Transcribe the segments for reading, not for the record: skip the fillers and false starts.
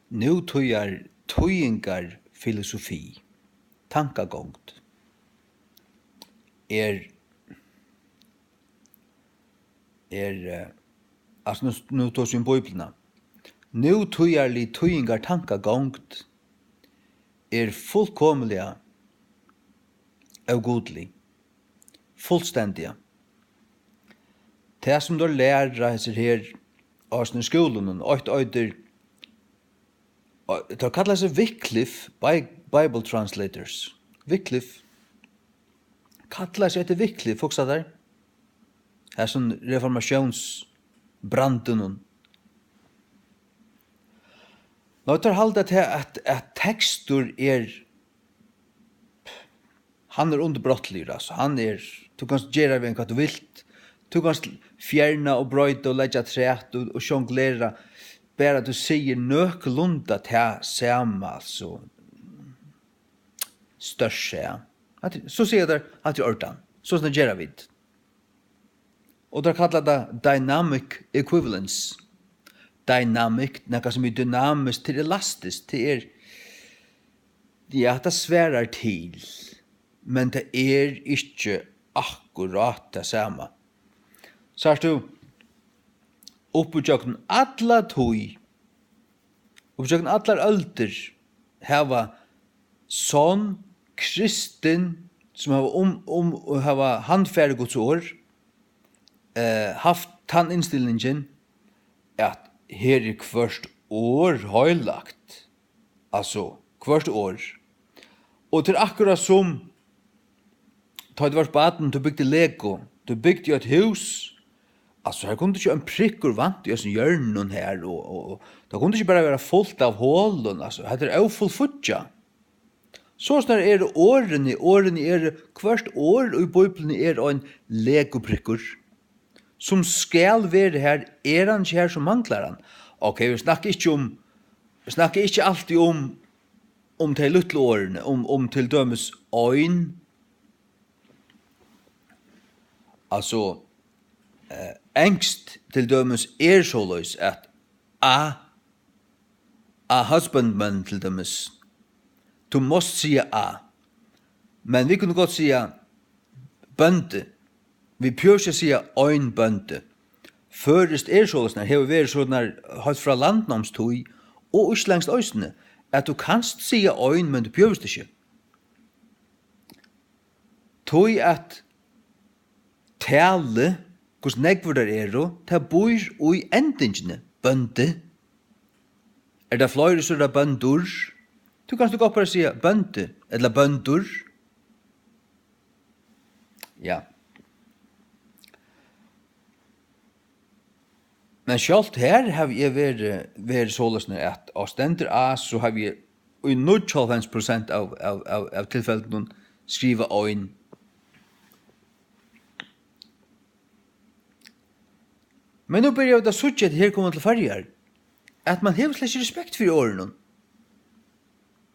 Nu tøyingar filosofi, tankagångt, altså nu tås vi Bibelna. Nu tøyingar tankagångt fullkomliga avgodlig, fullständiga. Det som du lærer her i skolen, det kallar seg Wycliffe Bible Translators. Wycliffe kallar seg etter Wycliffe, hugsa der. Her som reformationsbranden. Nå tar halda til at tekstur han underbrottelig, altså. Du kan gjøre hva du vilt. Du kan fjerna og brøyta og leggja træt og sjonglera. Bara du sier nøklunda til samme, altså. Større, så sier det at det ordan. Så sånn gjør vi. Og det kallar det dynamic equivalence. Dynamic, noe som dynamisk til elastisk, til det sværer til, men det ikke akkurat det samme. Så du, opputjøkken alla tøy, opputjøkken allar ølter, hava sånn kristen, som hava handfærdig Guds år, haft tann innstillingen, at her hvert år høylagt, altså hvert år, og til akkurat som, ta det vart baden, du bygde Lego, du bygde jo et hus, altså her kunne ikke en prikker vant i sånn hjørnen her, og det kunne ikke bare være fullt av hålen, altså det jo full futja. Så snar det årene hvert år i Bibelen en legoprikker, som skal være her, han ikke her som mangler han. Ok, vi snakker ikke alltid om de lutle årene, om til dømes øyn, altså, engst til dømes såløys at a husbandman til dømes, du måst sige a, men vi kunne godt sige bønte, vi pjør ikke sige øyn bønte, først såløys, her vi vært sånn høyt fra landnomstøy, og ikke lengst øysene, at du kanst sige øyn, men du pjør ikke. Tøy at tale, hvordan negver der det bor i endingene, bønte. Det flere så det bøndur? Du kan godt bare si bønte, eller bøndur. Ja. Men selv her har vi vært såløsende at av stender A, så har vi i 95% av tilfellene skriva øyn. Men nu börjar det suttje at her kommer til farger, at man har slett ikke respekt for årene.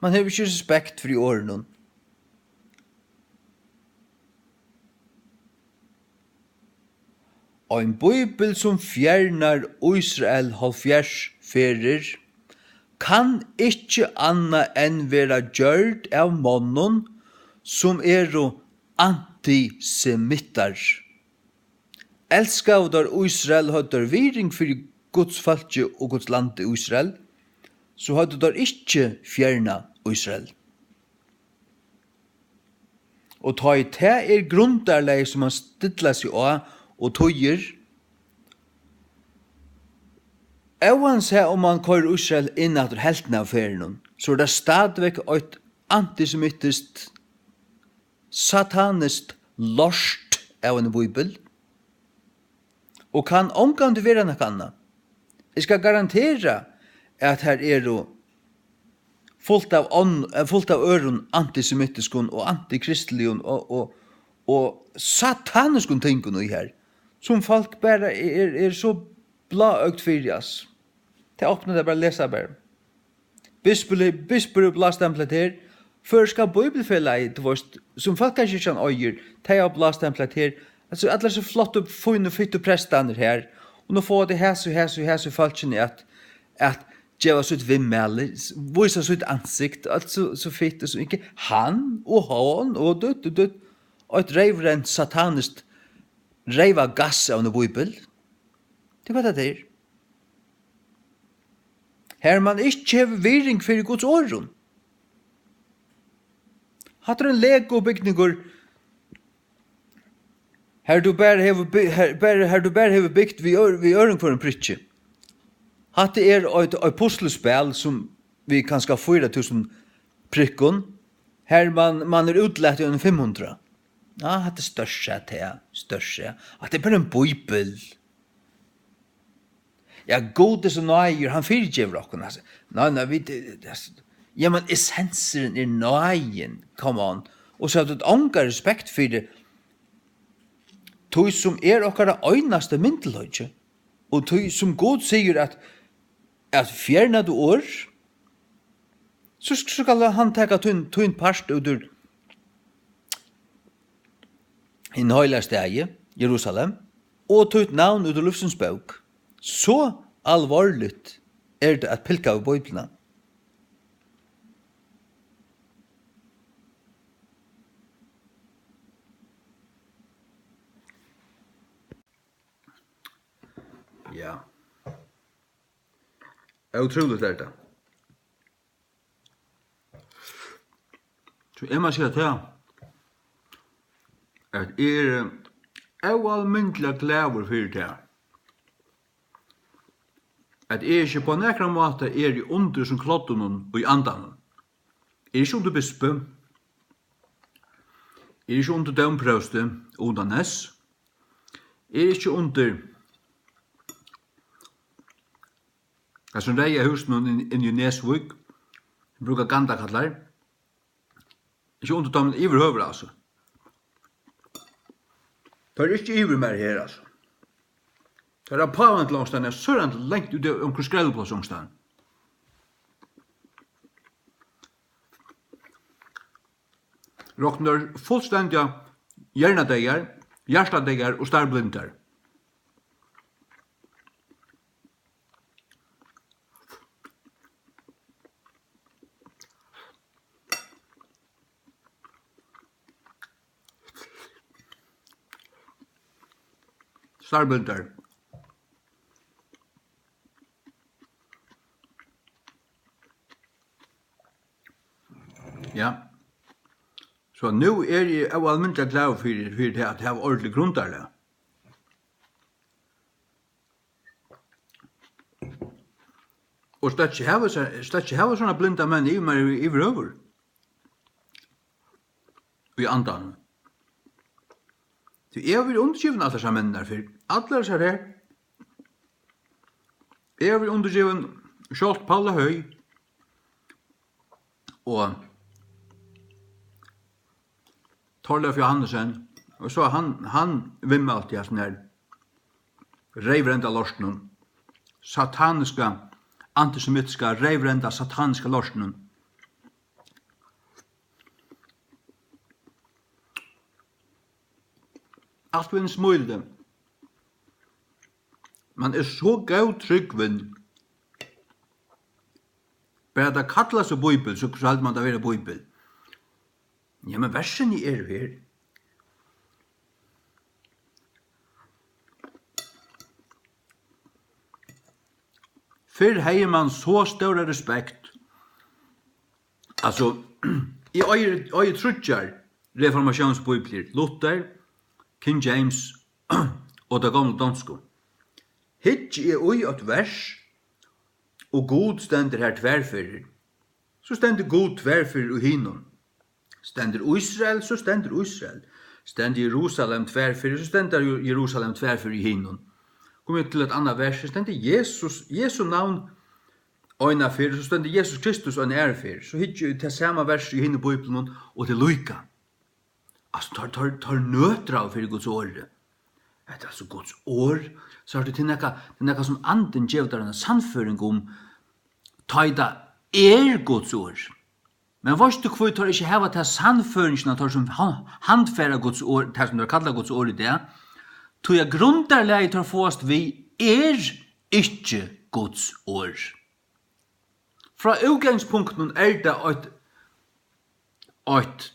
Man har ikke respekt for årene. Og en bibel som fjernar Israel 70 ferer, kan ikke anna enn vera gjørt av mannen som antisemittar. Elskavdar Israel hadde viring for Guds falske og Guds land i Israel, så hadde der ikke fjerna Israel. Og ta i det grunderleg som han stidler seg av og tøyer. Oansett om man kører Israel inn etter helten av ferien, så det stadigvæk et antisemittisk, satanist lort av en bibel, og kan omgående være noe annet. Jeg skal garantere at her fullt av øren antisemittiskun og antikristelion og sataniskun tingene i her, som folk bare så bladøgt fyrjas. Det åpner det bare lesa bare. Bisper bladstemplet her, før skal bibelfellet, som folk kanskje ikke øyer, de har bladstemplet her, altså alle så flott og fine og fitte prestander her, og nå får det hæs og falskene at Gjeva sitt vimmæle, visa sitt ansikt, alt så fitt og så ikke. Han og hon og dutt, og et reivrent satanist reiva gass av noe bibel. Det var det der. Her man ikke hever virring for Guds åren. Hatt en Lego-bygninger her du bare hever bygd vi øren for en prytje. Hatt det et puslespill som vi kan ska 4000 prikkon. Her man utlett i 500. Ja, hatt det største. At det bare en bibel. Ja, gode som nøyer, han fyrtjever okken. Nei, ja, men essensen nøyen, come on. Og så har du et ånga respekt for det. Tog som okkara øynaste myndelhøyde. Og tog som god sier at fjerna du år, så skal han teka tun part utur i høyla stegi, Jerusalem, og tog navn utur Lufsens bøk. Så alvorligt det at pilka av bøyblina. Ja. Utroligt det. Så jeg må si at almindelig glæver for det. At ikke på nekra måte i under som klotten og i andan. Ikke under bispe, ikke under dømprøste undan ness, ikke under som reia husen inn i Nesvig, brukar ganda kallar, ikke under dem iverhøver, altså. Det ikke iver mer her, altså. Det pavant langstan, sørant lengt ut omkring skrellplass langstan. Råkner fullstendiga hjernadegar, hjertadegar og starblindar. Starblindar. Ja. Så nu jeg av almindelig glad for det at jeg har ordentlig grunntarlig. Og slett ikke hava sånne blinda menn i meg iverøver. I andan. Så jeg vil undergiven alle disse mennene for alle disse her. Jeg vil undergiven Kjolt Palle Høy og Torleif Johannesen, og så han vimmelt i sånn her reivrenda lorsknun, sataniska, antisemitiska, reivrenda sataniska lorsknun. Alt vi en smulde. Man så gav tryggvinn. Bare det kallas av bøybel, så skal man da være bøybel. Ja, men versen i her. Før heier man så større respekt. Altså, i øye trutjar reformationsbøybler, Luther, King James og det gamle dansko. Hitt ui et vers, og god stender her tverrfører. Så stender god tverrfører og hinnom. Stender Israel, så stender Israel. Stender Jerusalem tverrfører, så stender Jerusalem tverrfører i hinnom. Kom jeg til et annet vers, så stender Jesu navn øyne fyrir, så stender Jesus Kristus øyne ære fyrir. Så hitt jo til samme vers i hinnom bøyblen og til lyka. Altså, tar nøtra fyrir Guds åre. Det altså Guds år. Så er det til nekka som anden gjevdar en sannføring om taida Guds år. Men varst du hvor tar ikke heva til sannføringen tar som handfæra Guds år, det som du kallar Guds år i det, tog jeg grundarleg tar fåast vi ikke Guds år. Fra utgangspunkten det ett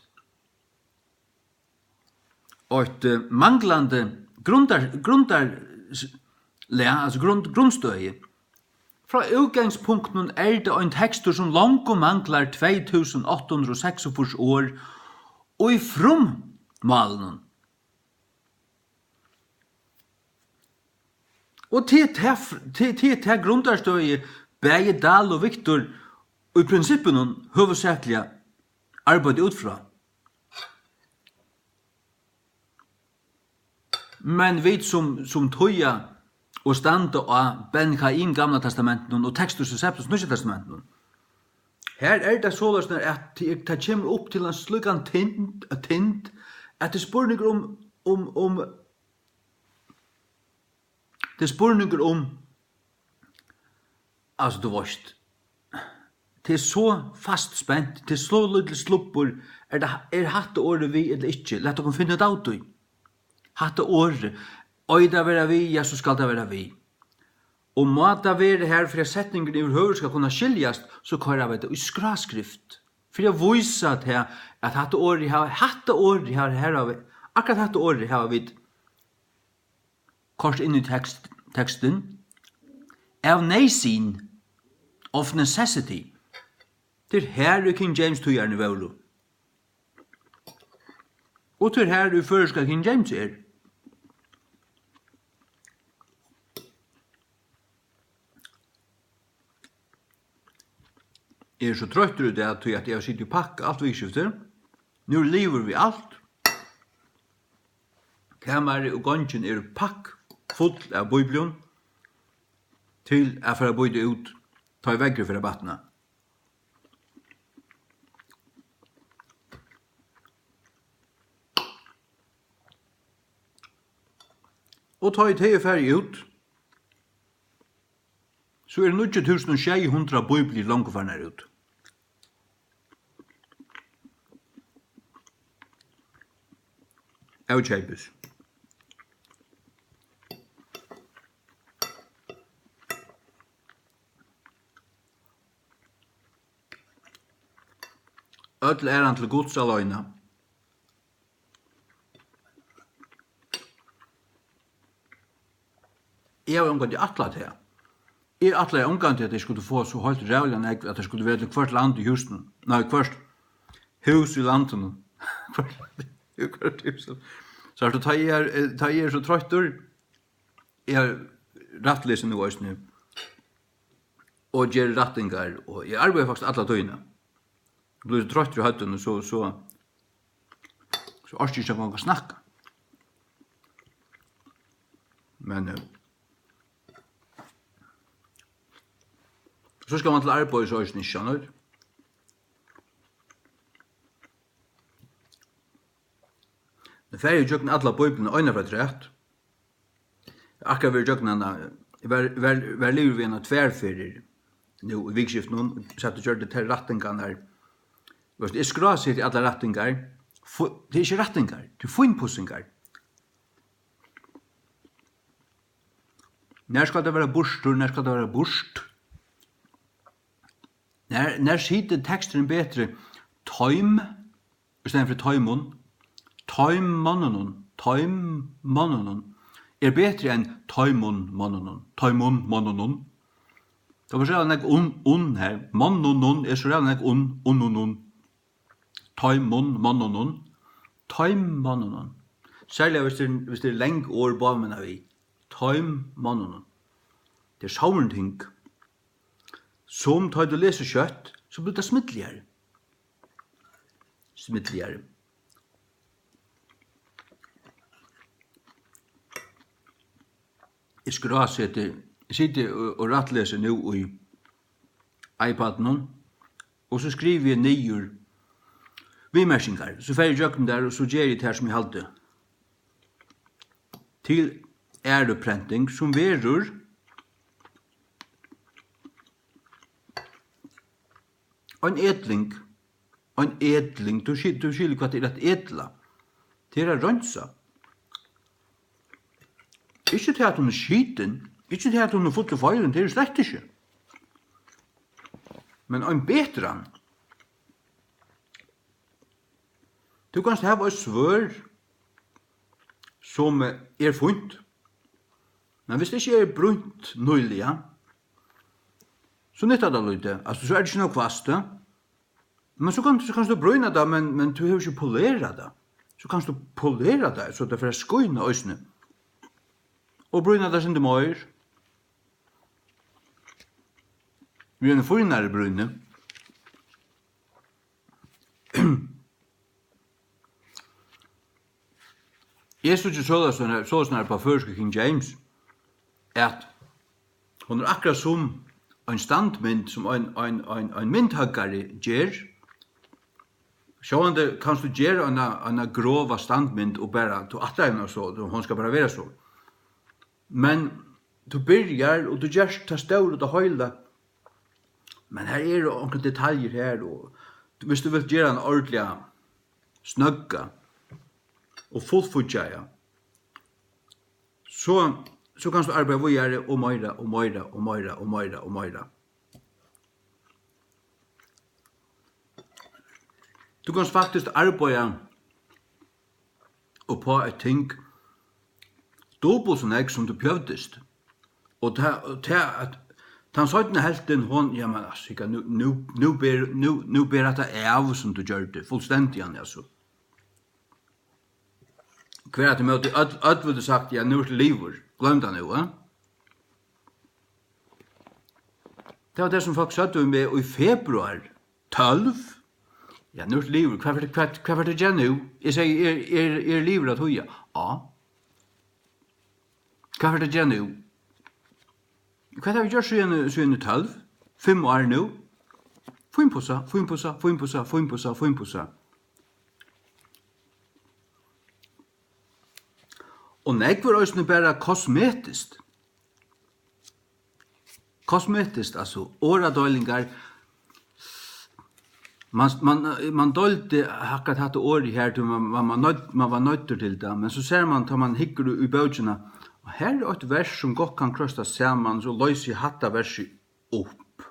manglande grundstøye. Fra utgangspunkten det en tekstur som langt manglar 2846 år og i frummalen. Og til grundarstøye Bæge Dahl og Viktor og i prinsippen hovedsakelig arbeid utfra. Men vi som tøya og standa av Ben Kaim Gamla Testamenten og Textus Receptus Nye Testamenten. Her det sånn at det kommer opp til en slugan tind at det spurninger altså du varst det så fast spent det så lite sluppur hatt året vi eller ikke lett dere finne det ut i hatt året og det være vi ja så skal det være vi og må det være her for at setningen i høver skal kunne skiljast så kører jeg det i skraskrift for jeg viser til at hatt året her har vi akkurat hatt året har vi kort inn i teksten av neisin of necessity. Til her i King James tøyerne vevlo. Og til her i føreska King James Jeg så trøttur ut det at jeg har sitt i pakka alt vikskifter. Nå lever vi alt. Kamera og gangen pakk full av Bibelen til at for å bøyde ut ta i veggre for rabattene. Og ta i ferie ut så det 90.600 bibler langt farne ut. Av kjeipes. Öll han til Guds aløyna. Jeg har omgått i atla til. Jeg atla omgått til at jeg skulle få så høyt rævlig at jeg skulle være til hvert land i husen. Nei, hvert hus i landet. Hvert hus. Så ta jeg så trøytter. Jeg har rattlesen nå også nå. Og gjør rattingar. Og jeg arbeider faktisk atla tøyna. Jeg blir trøtt i høtten, så orsker jeg ikke å snakke. Men så skal man til arbeid, så er det ikke skjønner. Det er jo jøkken alle bøyblene øyne fra trett. Akkurat vi jøkken hver liv vi en av tverrferier. Nå i vikskiften, så at du kjørte til rattingene her. Det er skrasigt i alle rattingar. Det er ikke rattingar, det er finpussingar. Når skal det være burstur, når skal det være burst? Når sitter teksten bedre tøym, i stedet for tøymon, tøymmonnonon, bedre enn tøymon-monnonon. Det var så nek her. Monnonon så nek onnonon. Tøymon-monnonon. Særlig hvis det lenge år bavmen av vi. Tøymmonnonon. Det saurenting. Som tar du leser kjøtt, så blir det smittligere. Jeg skulle ha sitte og rattlese nå i iPaden, og så skriver jeg nyer vimersingar. Så fer jeg jøkken der, og så gjør jeg det her som jeg halte. Til æreprenting som verur en edling, du skiljer hva det er et edla. Det er rønsa. Ikke til at hun er skiten, ikke til at hun er fått til feiren, det er slett ikke. men en betran. Du kanst hava et svør som funnet. Men hvis det ikke brunt nøylig, så nyttar det lite. Altså, så det ikke noe kvast, men så kan du brøyna det, men du har ikke polera det. Så kan du polera det, så det får skoina øysene. Og brøyna det sin det møyr. Vi er en fornære brøyne. Jeg synes ikke sånn her på første King James, at hun akkurat som en standmynd, som en myndhaggare gjør. Sjående kan du gjøre en grova standmynd og bare til atleggen og så, hun skal bare være så. Men du byrjar, og du gjør ta stør og ta høyla, men her er det noen detaljer her, og hvis du vil gjøre en ordentlig snøgga, og fullfutja, ja, så kan du arbeide videre og møyra, og møyra, og møyra, og møyra, og møyra. Du kan faktisk arbeide og på et ting dobbelt sånn jeg som du pjøvdest. Og til at den søytene helten, hon, ja, men altså, nu ber det av som du gjør det, fullstendig, altså. Hver at møte, at ville sagt, ja, nu er det liver. Glöm det nu, Det var det som folk satt med i februar 12. Ja, nu er det liver. Hva var det gjerne nu? Jeg sier, liver at høya? Ja. Hva var det gjerne nu? Hva har vi gjort siden 12? 5 år nu? Fimpussa. Og nek var også bare kosmetisk. Kosmetisk, altså, åradøylingar. Man dølte akkurat hatt året her, man var nødt til det, men så ser man, tar man hikker i bøtjene, og her er et vers som godt kan krøsta sammen, så løser hatta verset opp.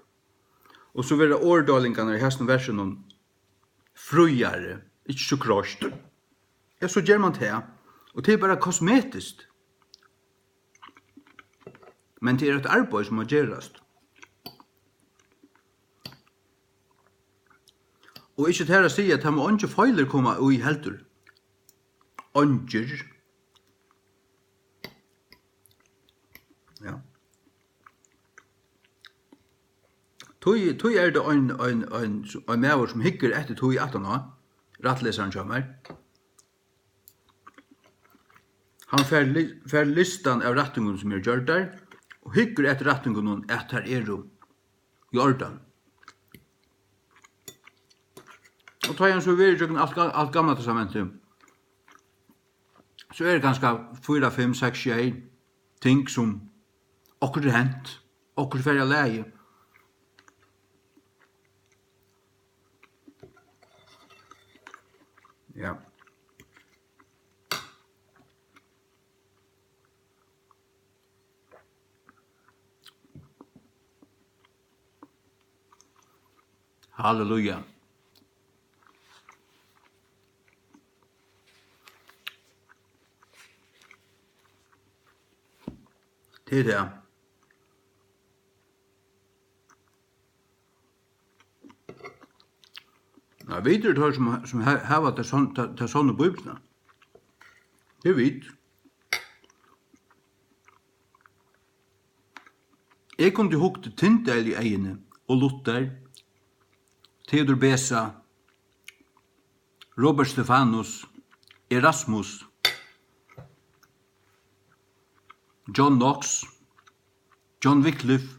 Og så vil det åradøylingarna i hesten verset noen frujare, ikke så krøst. Ja, så gjør man det. Og det er bare kosmetisk. Men det er et arbeid som må gjøres. Og ikke til å si at det må ikke feiler komme i helter. Ånger. Ja. Tog er det en medver som hikker etter tog i 18 år. Rattleseren kommer. Han fer listan av rettingene som gjør der, og hygger etter rettingene at her er jo Jordan. Og tar han så videre i alt gamle testamentet, så er det ganske 4, 5, 6, 6 ting som okkur er hent, okkur fer av leie. Ja. Halleluja. Det er det. Ja, vet du det som har til sånne bøyblene? Det vet. Jeg kunne hukte Tyndale i egene og Luther, Theodor Beza, Robert Stefanus, Erasmus, John Knox, John Wycliffe,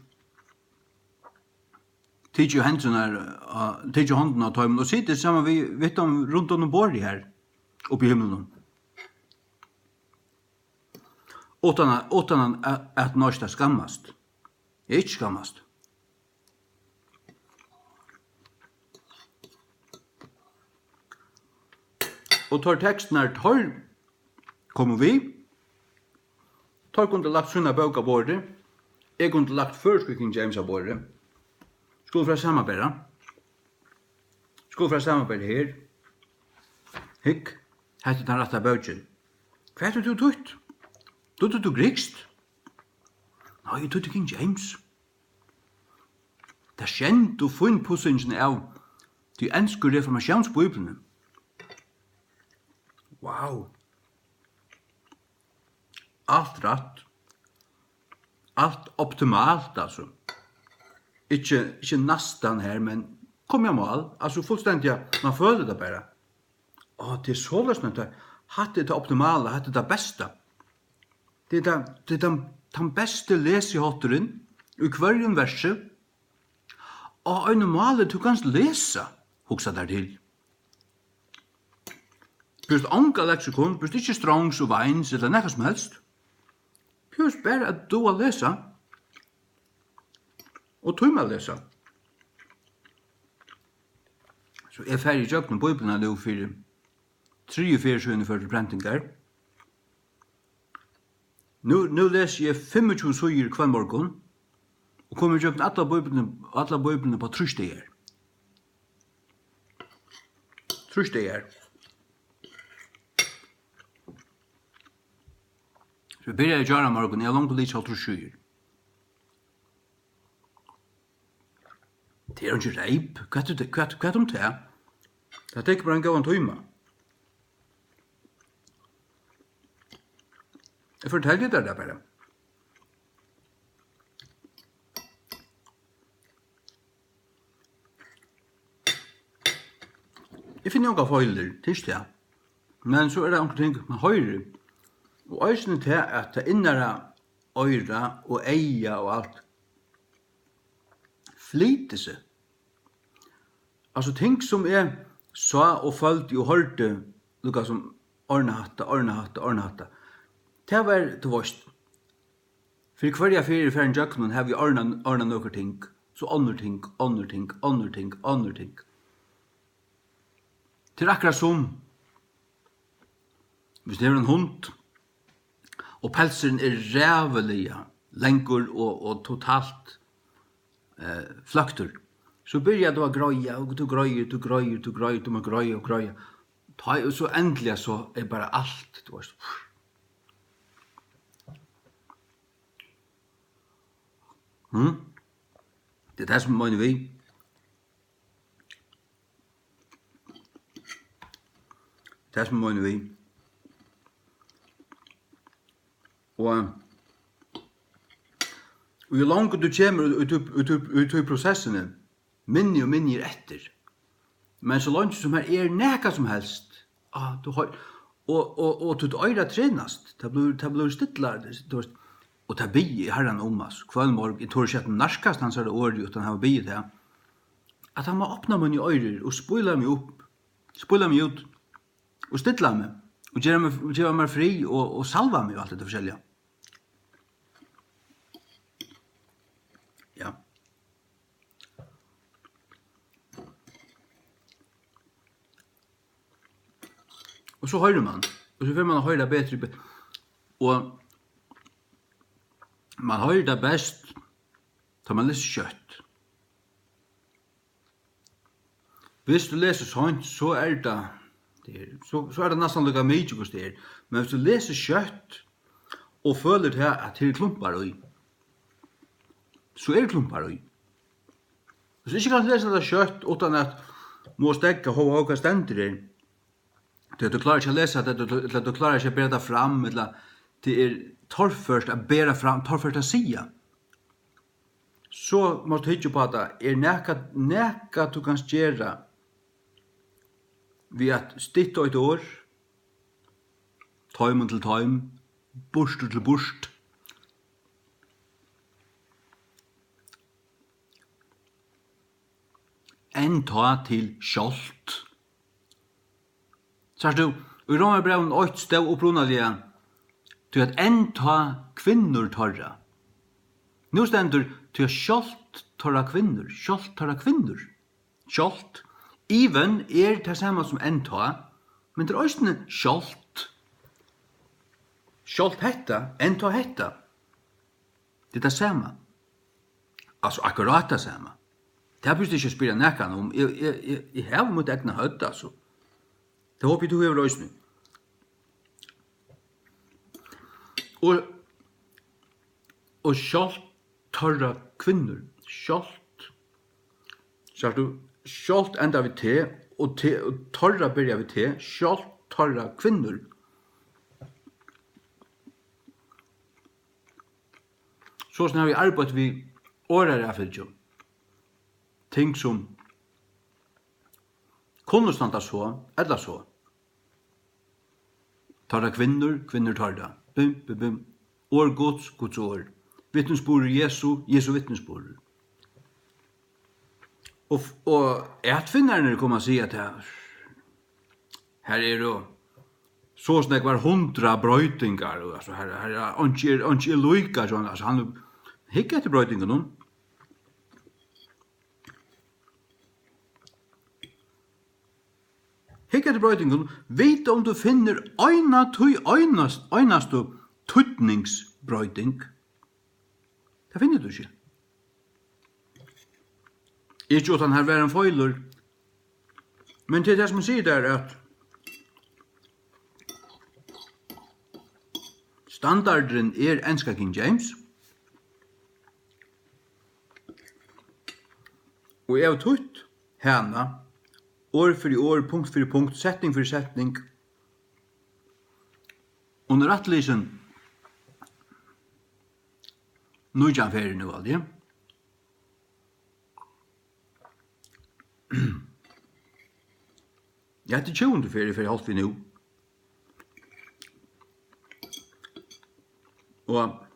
tidsi hånden av tøymen, og sitter sammen vi om rundt om bordet her, oppe i himmelen. Utan at norsk er skammast. Ikke skammast. Og tar teksten her, tar kommer vi, tar kunne lagt sånne bøk av bordet, jeg kunne lagt første King James av bordet, Skål fra samarbeida. Skål fra samarbeida her. Hikk, hette den rette bøtjen. Hva er det du tøtt? Du grikst? Nei, jeg tøtte King James. Det er kjent og funn pussingen av de ensker reformasjonsbibelene. Wow. Alt rætt. Alt optimalt, altså. Ikke nastan her, men kom jeg mål. Altså fullstendig, man føler det bare. Det er så løsning til. Hatt det optimale, hatt det beste. Det er den beste lesehotteren i hverjen verset. Og en mål du kan lese, hoksa der til. Pyrst anka leksikon, pyrst ikke strongs og veins, eller nekka som helst. Pyrst bare at du har lesa, og tog med lesa. Så jeg ferdig i jøkken bøyblene nå for 3-4 for brentingar. Nå leser jeg 25 søyer hver morgen, og kommer i jøkken alle bøyblene på 3 steger. 3 steger. Så vi begynner i gjøre morgen, jeg har langt å lise 3 søyer. Det er ikke reip. Hva er det om det? Det er ikke bare en gav en tøyma. Jeg forteller det der bare. Jeg finner noen feiler, tilst det. Men så er det noen ting man høyrer. Og øysene til at det innere øyre og eia og alt flyter seg. Altså ting som sa og følte og hørte, lukka som ornahatta. Det var til vårt. For hver fyrir for en jøkken har vi orna noen ting, så andre ting. Til akkurat som, hvis det er en hund, og pelseren rævelige, lengur og totalt flaktur, så byrjar du å grøya, og du må grøya. Og så endelig så bare alt, du vet. Det er det som mener vi. Det som mener vi. Og jo langt du kommer ut i prosessene, minne og minne etter. Men så langt som her nekka som helst, du har, og du øyre trenast, det blir stittlar, og det blir i herren om oss. Kvällmorg, jeg tror ikke at den narskast han sa det året, utan han var bygget det, at han må åpna mun i øyre, og spoila meg opp, spoila meg ut, og stittla meg, og gjøre meg fri, og salva meg og alt det forskjellige. Ja. Og så hører man, og så får man høre det bedre, og man hører det best da man leser kjøtt. Hvis du leser sånt, så det så det nesten lukket mye hos det. Men hvis du leser kjøtt og føler til at det klumpar i, så det klumpar i. Hvis du ikke kan lese det kjøtt uten at må stekka hva stender det, du klarer ikke å lese det, eller du klarer ikke å bære det fram, eller det torrførst å bære fram, torrførst å sige. Så må du hitje på at det nekka du kan gjøre ved at stitte et år, tøym til tøym, burst til burst, enn ta til skjolt. Så du, i Romerbraun 8 stod opprunalige, til at enn ta kvinnor torra. Nå stendur til at skjolt torra kvinnor, skjolt torra kvinnor. Skjolt, even det samme som enn ta, men det også skjolt. Skjolt hetta, enn ta hetta. Det samme. Altså akkurat det samme. Det har plutselig ikke spyrir nekkan om. Jeg har mot egna hødd, altså. Det håper jeg du har løsning. Og sjalt tarra kvinner, sjalt. Så du, sjalt enda vi te, og tarra byrja vi te, sjalt tarra kvinner. Så har vi arbeidt vi året av fylgjum. Ting som kunne standa så, eller så. Tarra kvinner, kvinner tarra. Bum, bum, bum. År Guds, Guds år. Vittnesbord Jesu, Jesu vittnesbord. Og ätfinnarna kommer att säga att här är det så snäck var 100 bröjtingar. Alltså här är inte lojka. Alltså han hickar efter bröjtingar nu. Hickar efter bröjtingar. Vet om du finner einaste tutningsbröjting. Det finner du ikke. Ikke at han har vært en feiler, men til det som sier der at standarden enska King James, og jeg har tutt hana, år for år, punkt for punkt, setning for setning, under rattlisen, Nujan ferie nu aldrig. Jag hade 20 ferie för halv vi nu. Och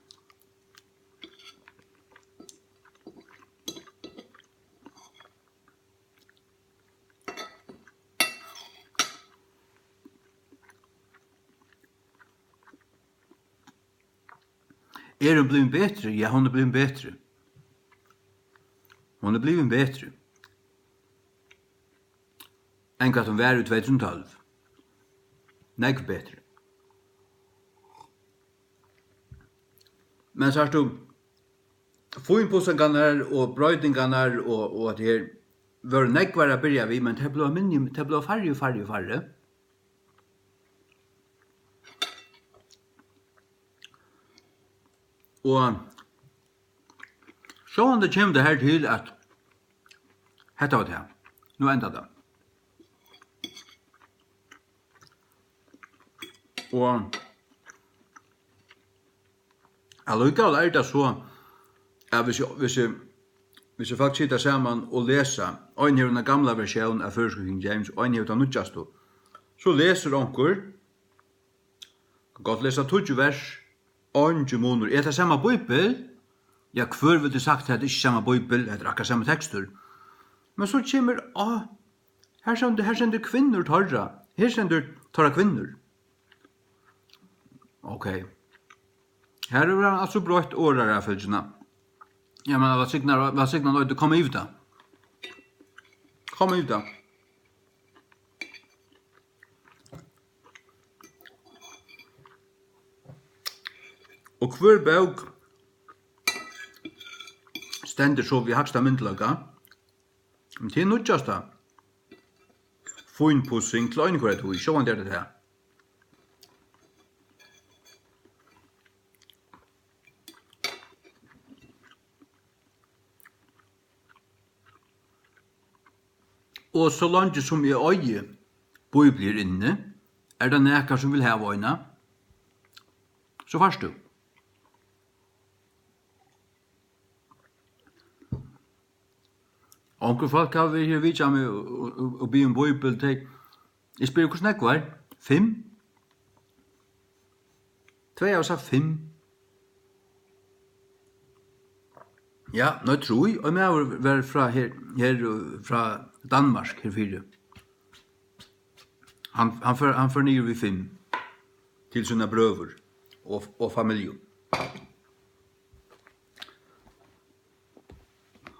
är hon blivit bättre? Ja, hon är blivit bättre. Hon är blivit bättre. Än vad hon var i 2012. Nej, bättre. Men så har du foinpåsangarna och bröjtingarna och att det var nekvara börja vi, men det blev färre. Og så han det kommer det her til at hetta var det her. Nå enda det. Og allikevel er det så at hvis jeg faktisk sitter sammen og leser en av den gamle versjonen av Første King James og en av den nødjaste, så leser onker kan godt lese 20 vers Onge måneder. Er det samme bøybel? Ja, hver vil du sagt at det ikke er samme bøybel, det er akkurat samme tekster. Men så kommer, her sender kvinner tarra. Her sender tarra kvinner. Ok. Her er det altså brøtt året av følgene. Ja, men hva signer nøy, du kommer ut da. Kom ut da. Og hver bøk stender så vi haksta myndelaga. Men til nødjast da. Foinpussing, kløynekværet hui, sjå han det her. Og så langt som jeg øye bøyblir inne, er det nekar som vil hava øyna, så farst du. Onkel folk har vi her vidtja med og be en bøybel til. Jeg spyrir hvordan det var? 5? 2 av seg 5. Ja, nå tror jeg, og jeg var fra her fra Danmark, her 4. Han får nere vid 5 til sina brøver og familjen.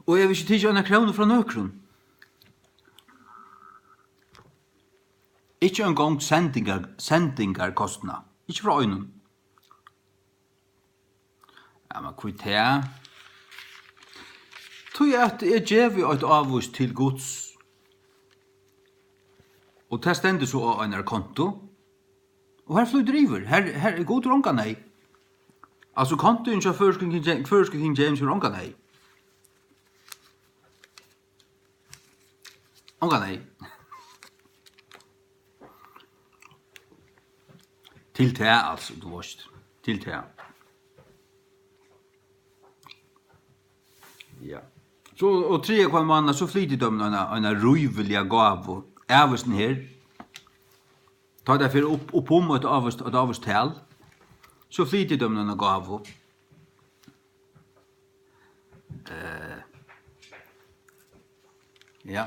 Og jeg vil ikke tidsi en kroner fra nøkron. Ikke en gang sendingar kostna. Ikke fra øynene. Ja, men kvitt her. Tog at jeg gjev et avvist til Guds. Og det stender så av en konto. Og her flyr driver. Her er god ronka nei. Altså kontoen til førske King James er ronka nei. Ronka nei. Til det altså, du vet. Til det. Ja. Så, og 3 kvar måneder, så flyter de en røyvelige gave. Avvisten her. Ta det for opp om et avvist tal. Så flyter de en gave. Ja.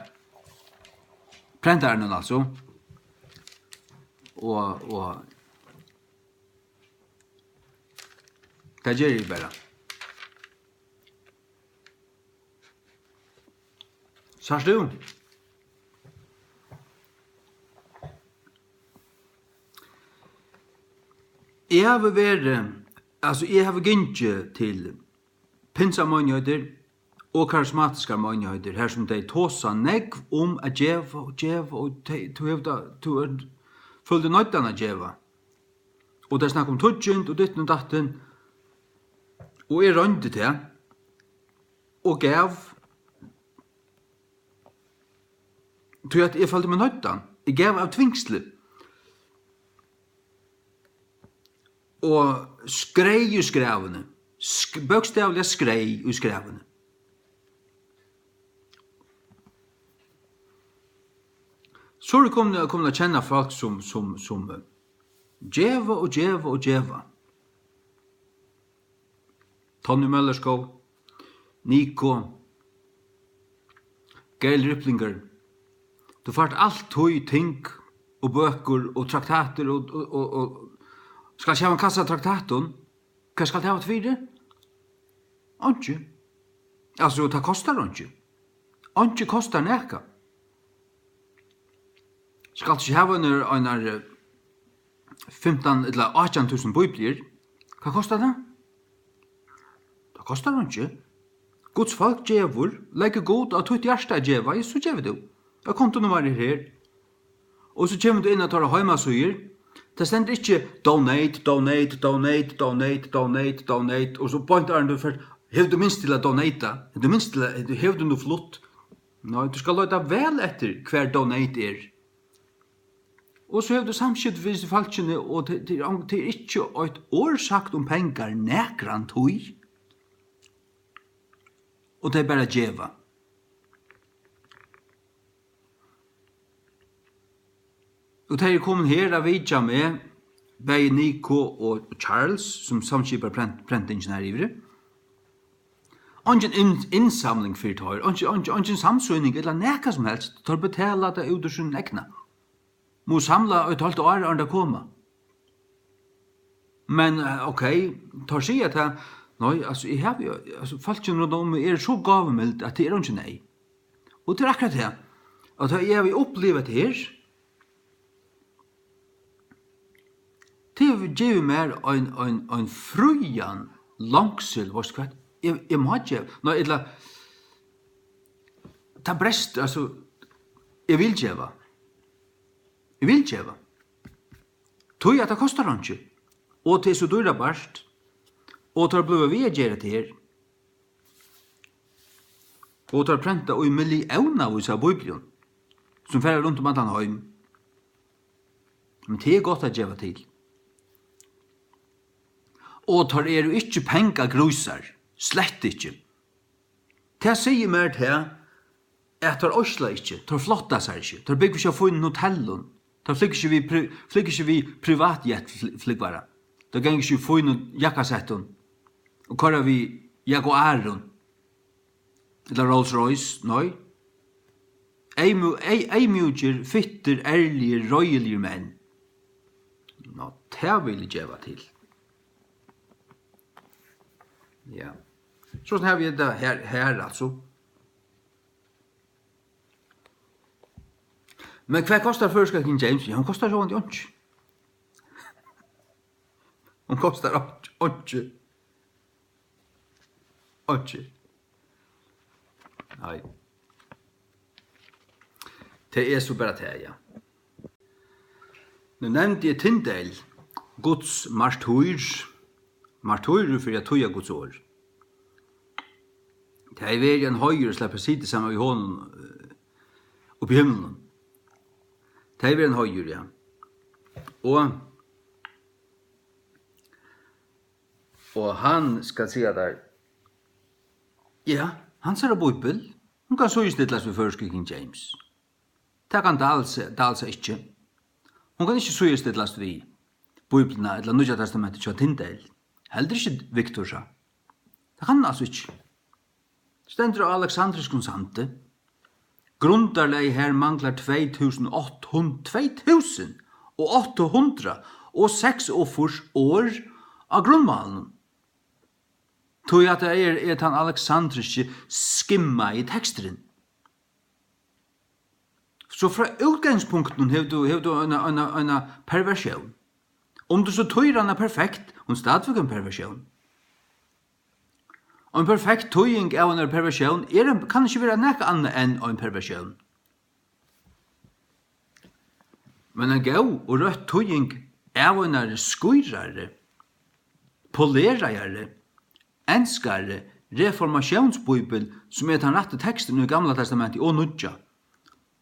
Prenteren altså. Og det gjør jeg bare. Sars du? Jeg har vært, altså jeg har gynnst til pinsamøynjøyder og karismatiske møynjøyder, her som de tåsa negv om at djeva og djeva, og du er følte nøytan at djeva. Og det er snakk om tudgjent og ditten og datten, og jeg rønte til, og gav, tror at jeg følte meg nøytan. Jeg gav av tvingsle. Og skrei i skrevene. Bøkstavlig skrei i skrevene. Så er det kommet å kjenne folk som djeva og djeva og djeva. Tony Møllerskov, Nico, Gail Ripplinger. Du fart alt høy ting og bøker og traktater og skal jeg ha en kassa traktaten? Hva skal det ha til fire? Anki. Altså, det kostar anki. Anki kostar neka. Skal ikke ha en 15 eller 18.000 bøyblier? Hva kostar det? Det kostar anki. Guds folk djevor, leker god av tutt hjärsta djeva, så djever du. Jeg kom til noe her. Og så kommer du inn og tar heimasøyer. Det stender ikke donate, og så pointer du for, hev du minst til å donata? Hev du noe flott? Nei, du skal løyta vel etter hver donate er. Og så hev du samskilt vis i falskjene, og det er ikke et årsakt om pengar nekran tøy. Og det er bare djeva. Og det er kommet her av vidja med Bei Nico og Charles, som samskipar prentingen her ivre. Ingen innsamling for det her, ingen samsøyning, eller neka som helst, tar betala det ut ur sin egna. Må samla et halvt år når det koma. Men, ok, tar sig at jeg, nei, altså, jeg har jo, altså, falskjen rundt om er så gavemild at det er ikke nei. Og det er akkurat det, at jeg har opplevd det her, det gjør mer en frujan langsel, hva skal jeg må ikke, nei, eller, ta brest, altså, jeg vil gjøre. Tog at det kostar han ikke, og det er så dyra barst, og det har blivit vi gjøre det her, og det har prenta og i millioner av Bibelen, som færer rundt om alle heim. Men det er godt å gjøre til. Og tar er jo ikke penga grusar, slett ikke. Det sier mer til at tar òsla ikke, tar flotta seg ikke, tar bygger ikke å få inn hotellun, tar flyger ikke vi privatjet flygvara, tar ganger ikke få inn jakkasettun, og kvar vi Jaguarun, eller Rolls Royce, nei. Ei mjudger, fitter, ærlige, røyelige menn. Nå, det vil jeg gjøre til. Ja. Så har vi det her altså. Men hva kostar først King James? Ja, han kostar så ikke. Han kostar ikke. Hei. Det så bara det, ja. Nu nevnte jeg Tyndale, Guds martyr for jeg tog Guds år. Det er vært en høyre slipper sitte sammen med hånden oppe i himmelen. Det er vært en høyre, ja. Og han skal si der, ja, han ser av Bibel, han kan så i snittlast ved første King James. Det kan det altså ikke. Hun kan ikke så i snittlast ved Bibelna eller Nødja Testamentet til Tyndale. Heller ikke Victor sa. Det kan han altså ikke. Stendur av Alexandrisk konsante. Grundarlei her manglar 2806 år av grunnmalen. Tog at det er han Alexandriske skimma i teksteren. Så fra utgangspunkten har du en perversion. Om du så tøyer han er perfekt, hun stadigvæk en perversion. Og en perfekt tøying av en perversion kan ikke være nekka annet enn en perversion. Men en gau og rødt tøying av en skuirare, polerare, enskare, reformationsbibel som er den rette teksten i Gamla Testamentet og Nødja,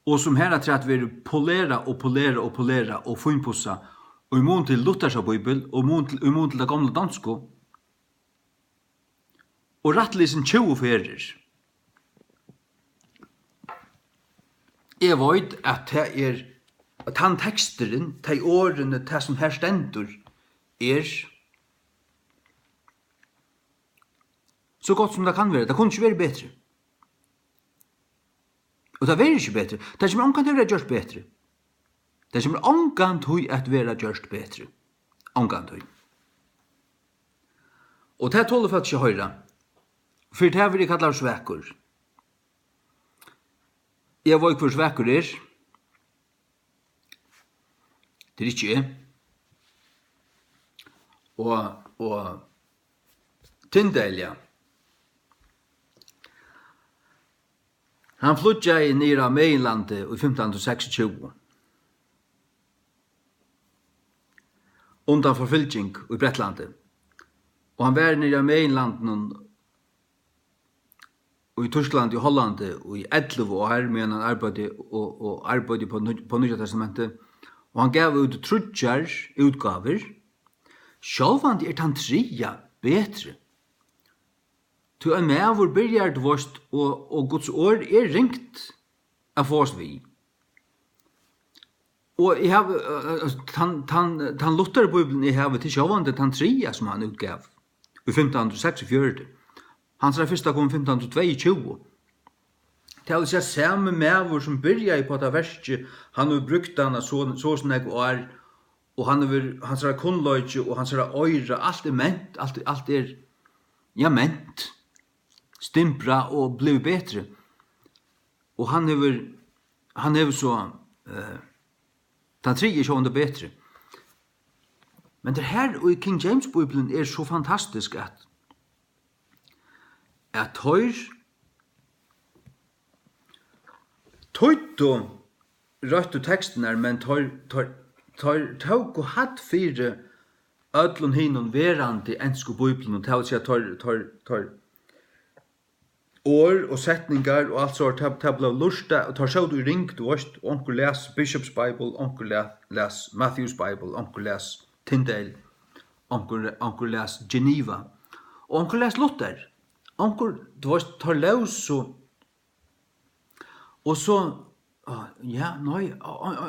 og som her har tratt være polera og funpussa, og i mån til Luthersa bibel, og i mån til det gamle dansko, og rattlisen 20 ferir. Jeg vet at det at han teksteren, de årene, det som her stendur, så godt som det kan være. Det kunne ikke være bedre. Og det er ikke bedre. Det kommer omkant til å være gjørst bedre. Det kommer omkant til å være gjørst bedre. Omkant til. Og det tåler for at ikke høyre. For det vil jeg kalle svekker. Jeg vet hvor svekker det er ikke jeg. Og Tyndale, ja. Han flytja i nere Mainlandet i 1526. Undan forfylking i Bretlandet. Og han var nere Mainlandet og i Tyskland, i Holland, og i 11 år, men han arbeidde på Nødja Testamentet. Og han gav ut trutjar utgaver. Sjálvand han tria betre. Tu en mævur byrjar dvorst, og Guds ord ringt av oss vi. Og jeg har, han Lutherbibelen jeg har til sjálvand han tria som han utgav i 1546. Hans første kom 1522. Det vil si samme mævur som byrja på det verste, han har brukt han så snakk år, og hans er kunnløyge, og hans er øyre, alt ment, alt ment, stimpra og bliv betre. Og han hever så, den tredje sjående betre. Men det her og i King James-bibelen så fantastisk at høyr tøyto røttu teksten men tøyko hatt fire ødlun hinun verandi ensku bibelen, og tøy år og setningar og alt så tabla lusta, og tar sjåd i ringt, og onkur les Bishop's Bible, onkur les Matthew's Bible, onkur les Tyndale, onkur les Geneva, og onkur les Luther, onkur tar laus og så, ja, nei,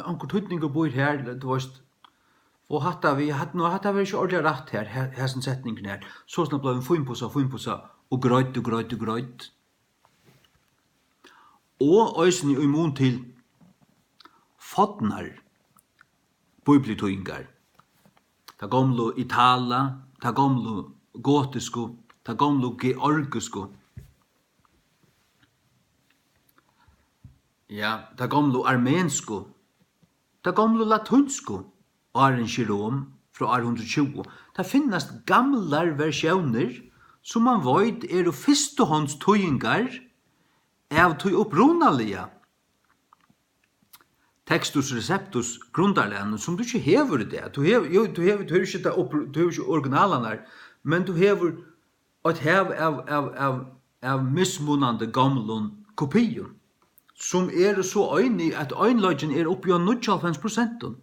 onkur tøytningar bor her, og hatta vi ikke ordentlig rett her sin setningen her, så snart ble vi funpussa, og grøyt. Og øysen i immun til fotnar bibeltøyngar. Ta gamlu Itala, ta gamlu gotisku, ta gamlu georgisku. Ja, ta gamlu armensku, ta gamlu latinsku, Aren Shirom fra 120. Ta finnast gamlar versjoner som man vet fyrstehånds tøyngar av tog upprunalia textus receptus grundarlen som du ikke hever det. Du hever ikke det ikke originalerna, men du hever et hev av mismunande gamlun kopion som så øynig at øynløgjen oppi av 95%.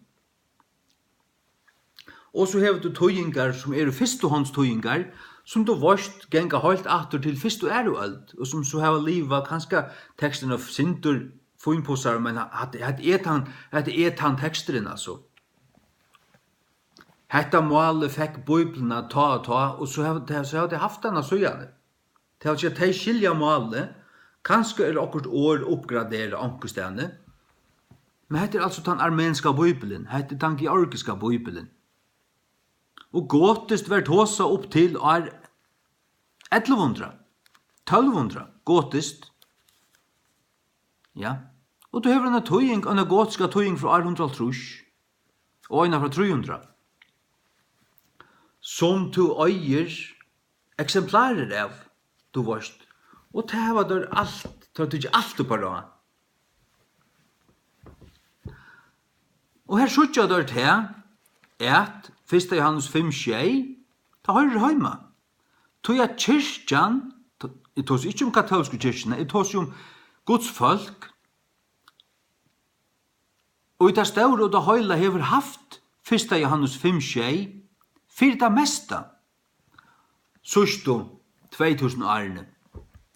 Og så hever du tøyingar som førstehåndstøyingar som du varst genga helt atter til fyrst og æruøld, og som så hever livet kanskje teksten av sindur finpussar, men det han teksteren, altså. Hetta målet fikk Bibeln ta, og så har de haft denne søgjane. Det har ikke de skilja målet, kanskje akkurat år oppgradere ankestene, men hetta altså den armenska Bibelen, hetta den georgiska Bibelen. Og gåtest vært håsa opp til 1100, 1200, gåtest. Ja, og du hever en gåtska tøying fra 100 og en fra 300, som du øyer eksemplarer av, du varst. Og det var der alt, det var ikke alt på da. Og her sutja der til, at 1. Johannes 5:6, ta høyrer heima. Tog at kyrkjan, jeg tås ikke katolske kyrkjene, jeg tås om Guds folk, og i det større og det høyla hever haft 1. Johannes 5:6, for det mesta, sørste 2000 årene.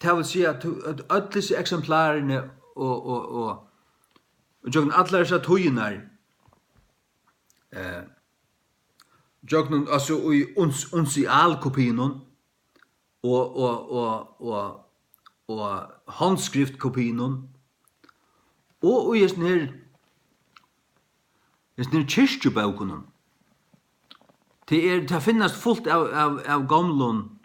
Det vil si at alle disse eksemplarene og alle disse tøyene Jognon alltså i unsialkopien og handskrifttkopien og i sånne kyrkjebøkene. Det finnes fullt av gamlun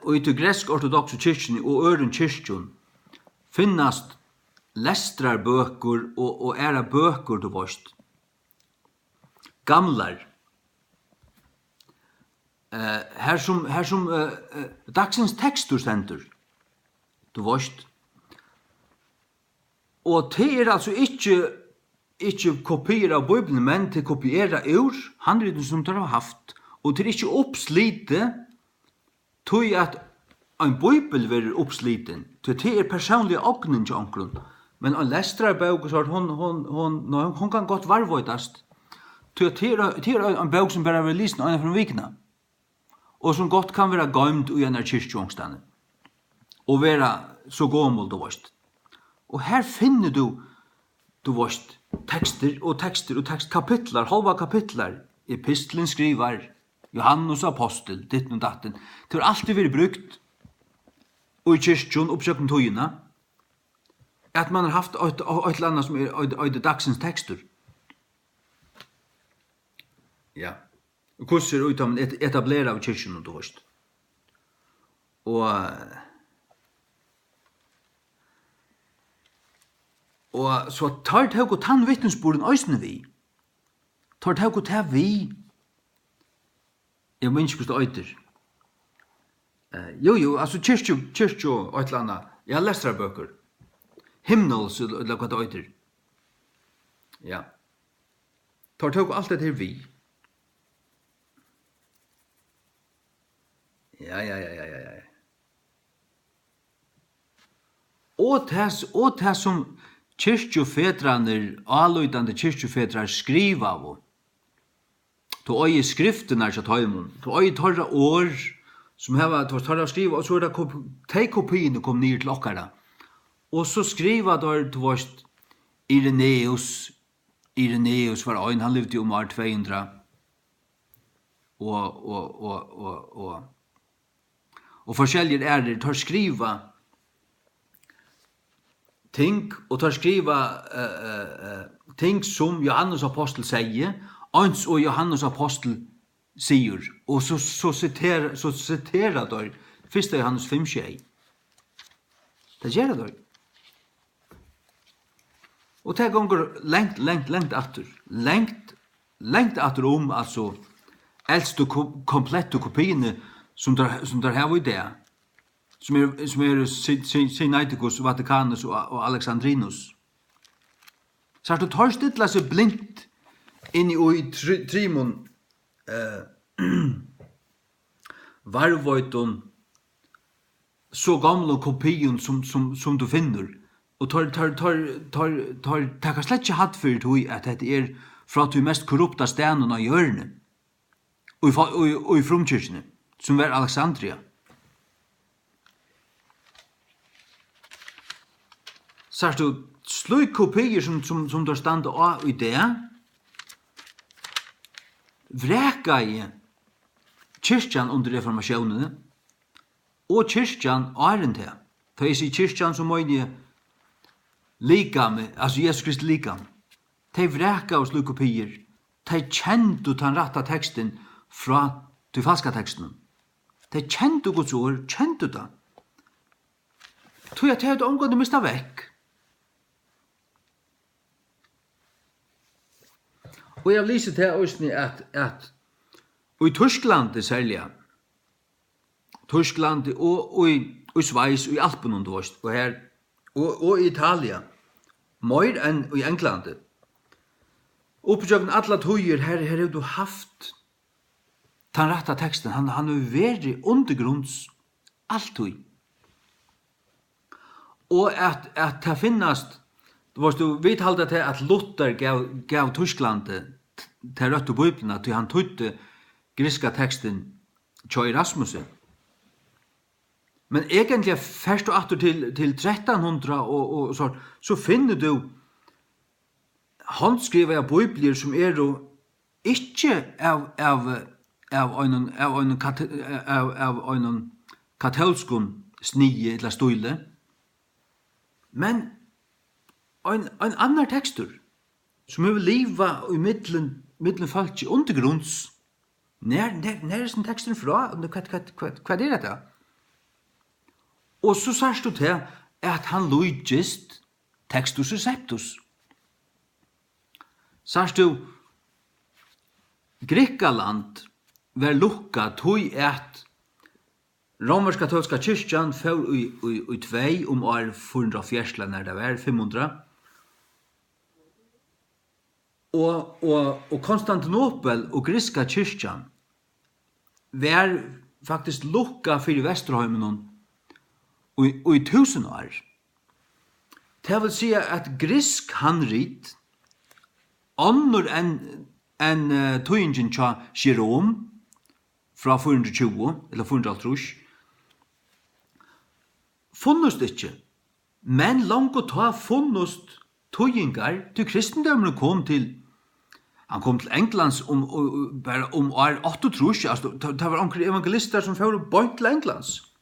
og i til gresk-ortodoxe kyrkjen og øren kyrkjen finnes lestrarbøker og æra bøker du varst. Gamlar. Her som dagsens tekstur stendur. Du varst. Og det altså ikke kopier av Bibelen, men til kopiera ur handleden som de har haft. Og det ikke oppslite tog at en Bibel vil oppsliten. Det personlig ognen til onklun. Men en lestrarbøk, hon kan godt varvøydast. Det en bok som bare vil lise en fra vikene, og som godt kan være gøymt i en kyrkjongstande, og være så gammel du varst. Og her finner du varst tekster, kapitler, halva kapitler. Epistelen skriver, Johannes apostel, ditt og datten. Det har alltid vært brukt, og i kyrkjon, oppsøkken togene, at man har haft et eller annet som er dagsens tekstur. Ja. Og hvordan ser det ut om etablere av kyrkjen du varst. Og så tar det og tann vittnesborden øysene vi. Tar det og ta vi. Jeg minns hvordan det øyder. Jo, altså kyrkjo og et eller annet. Jeg leser bøker. Hymnals, eller hva det øyder. Ja. Tar det og alt det her vi. Ja. Og det som kyrkjofedraner, aløydande kyrkjofedrar skriva av, to øye skriftene til tøymon, to øye torra år, som heva torra skriva, og så det de kopiene kom ned til okkara. Og så skriva der til vårt Ireneus var øyn, han levde om år 200, og forskjellige ærer tar skriva ting, og tar skriva ting som Johannes apostel sier, ans og Johannes apostel sier, og så siterer der 1. Johannes 5:6. Det gjør det der. Og det gonger lengt atter. Lengt atter om, altså, eldste komplette kopiene som der har i det, som Sinaiticus, Vaticanus og Alexandrinus. Så du tar stilla seg blindt inn i trimon varvøyton så gamle kopion som du finner. Og tar slett ikke hatt for tog at det fra de mest korrupta stenene av hjørnet og i frumkirkene, som var Alexandria. Sørst du, sløy kopier som der stande av i det, vreka i kyrkjan under reformasjonene, og kyrkjan åren til. Da jeg sier kyrkjan som mener likame, altså Jesus Kristi likame. De vreka og sløy kopier, de kjente den rette teksten fra de falska teksten. De kjente Guds ord, kjente det. Tror jeg at de omgående mista vekk. Og jeg lyser til Østni at og i Tyskland særlig, Tyskland og i Sveis og i Alpen og her, og i Italia, mer enn i England. Oppsøkken alle tøyer, her har du haft den rette teksten, han har vært undergrunns alltid. Og at det finnes, vi talte til at Luther gav Tyskland til røtte Bibelen, at han tøyte griska teksten til Erasmusen. Men egentlig først og atter til 1300 og så finner du håndskrivet av Bibler som jo ikke av en katolskon snie eller støyle, men en annan tekstur som vil liva i middelen folk i undergrunns. Når den teksten fra? Hva det? Og så sørst du til at han logist textus og septus. Sørst du Grekaland var lukka tog at romersk-katolska kyrkjan før i 2 år 440 når det var 500. Og Konstantinopel og griska kyrkjan var faktisk lukka for Vesterheimen og i 1000 år. Det vil si at grisk handrit annor enn tøyingen tja Jerome fra 420 eller 430 funnest ikke, men langt å ta funnest tøyingar til kristendømmene han kom til Englands om år 8, altså det var omkring evangelister som fører bort til Englands.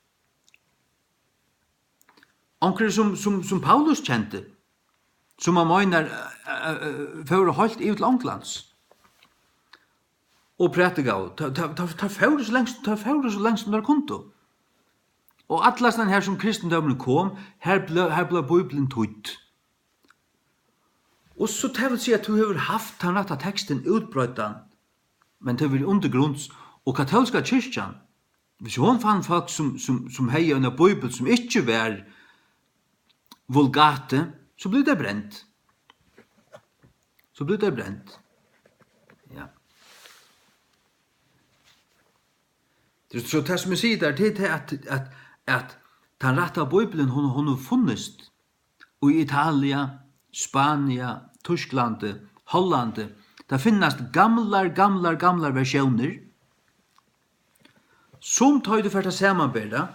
Omkring som Paulus kjente, som han mener fører holdt ut til Englands. Og prætigav, ta fører så lengst som det kunne. Og atlas den her som kristendømmene kom, her ble Bibelen tøyt. Og så det vil si at du har haft den rette teksten utbrøytan, men det vil undergrunns, og katolska kyrkjan, hvis hun fann folk som heier en Bibel som ikke var vulgate, så blir det brent. Ja. Så det som jeg sier der, det er at den rette Bibelen hun har funnest i Italia, Spania, Tyskland, Holland. Det finnes gamlar versjoner som tar du for å samanbære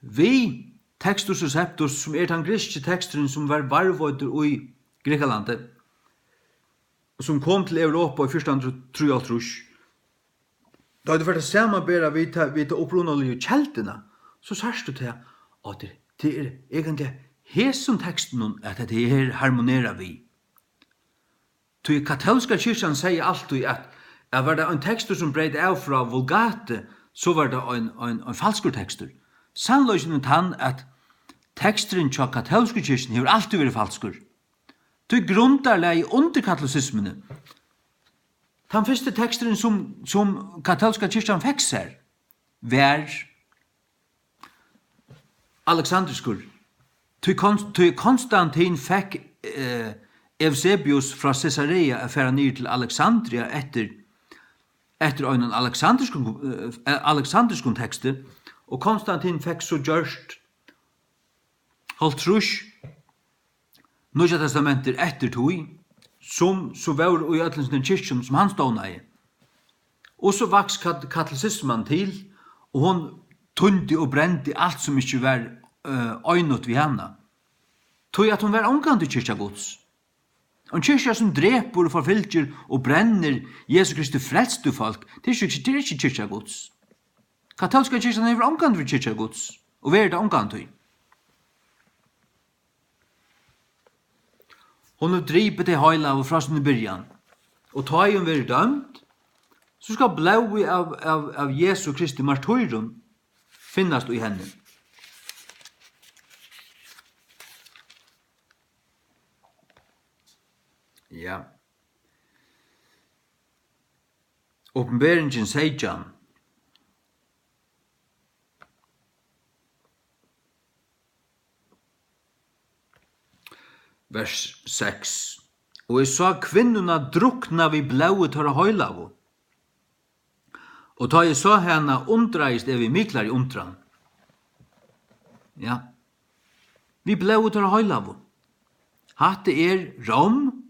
vi textus og septus som den griske teksten som var varvøyder i Grekalandet og som kom til Europa i 1.3. Da du for å samanbære vi til opprunnelige kjeltene så sørst du til at det egentlig hesum teksten at det harmonerar vi. Til katolska kyrkjan sier alltid at var det en tekst som breit av fra vulgate, så var det en falskur tekstur. Sannløsningen tann at teksteren til katolska kyrkjan har alltid vært falskur. Til grundarleg under katolisismene. Den første teksteren som katolska kyrkjan fikk seg var Alexanderskur. Ty Konstantin fikk Eusebius fra Caesarea affæra ned til Alexandria etter en Alexanderskun tekster, og Konstantin fikk så gjørst holdt trus Nya testamenter etter tog, som så var i ødlensene kyrkjen som han stående i. Og så vaks katolisismen til, og hon tundi og brente alt som ikke var øynot vi henne. Tog at hon var omgående kyrkja gods. En kyrkja som dreper og forfylker og brenner Jesu Kristi frelste folk, det er ikke kyrkja gods. Katolska kyrkja er omgående vi kyrkja gods, og vi er det omgående. Hon har dripet til heila og fra sin byrjan. Og ta i hun være dømt, så skal blaui av Jesu Kristi martyrum finnast i henne. Ja. Åpenberingen 16. Vers 6. Og jeg sa kvinnuna drukna vi blaue tørre høylavo. Og ta jeg sa henne undreist vi miklar i undran. Ja. Vi blaue tørre høylavo. Hatte Rom.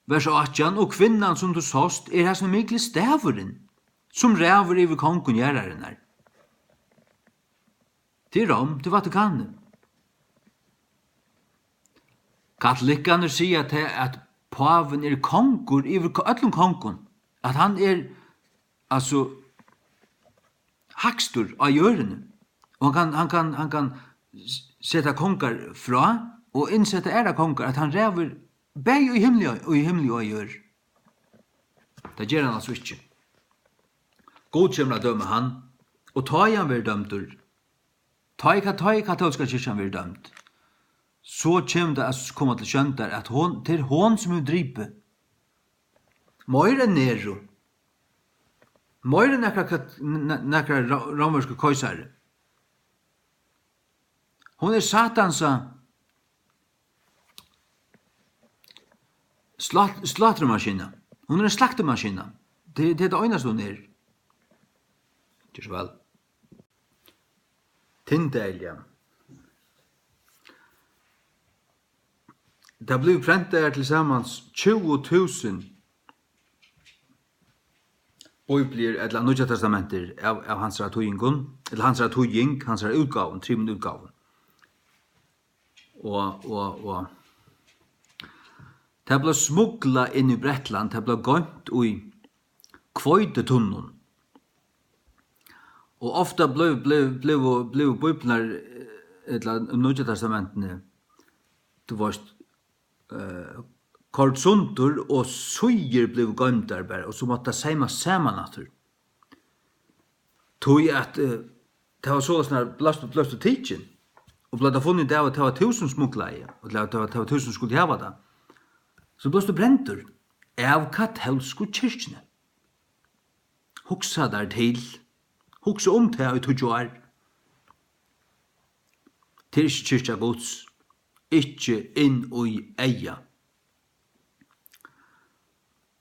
Vers 18. Og kvinnan som du såst her som mikli staveren, som ræver over kongen gjerraren her. Til Rom, til Vatikanet. Katolikkene sier at paven kongur over öllum kongun, at han altså hakstur av hjørene, og han kan sette kongar fra, og innsette kongar, at han ræver bæg i himmelig og gjør. Det gjør han altså ikke. God kommer å døme han, og ta i han vil dømtur. Ta i katolska kyrkjan vil dømt. Så kommer det å komme til skjønter at det hon som dripe. Mer enn Nero. Mer enn nekra romerske køysare. Hon satansa slatremaskina. Hon en slaktemaskina. Det det eneste hon Ikke så vel. Tindelja. Det blev prentet tillsammans 20.000 bibler eller Nya testamenter av hans ratujingon, eller hans ratujing, hans utgaven, 3 utgaven. Og det ble smugla inn i Bretland, det ble gått i kvøytetunnen. Og ofta blev biblar eller Nya testamentene det var kort sundur og suger blev gømtar bare, og så måtte seima saman. Tog at det var så sånn blast og tidsin, og ble det funnet det var 1000 smugleie, og det var 1000 skulle hava det. Så blast brentur av katolske kyrkjene. Hugsa der til, hugsa det i 20 år. Det ikke kyrkja gods, ikke inn og i eia.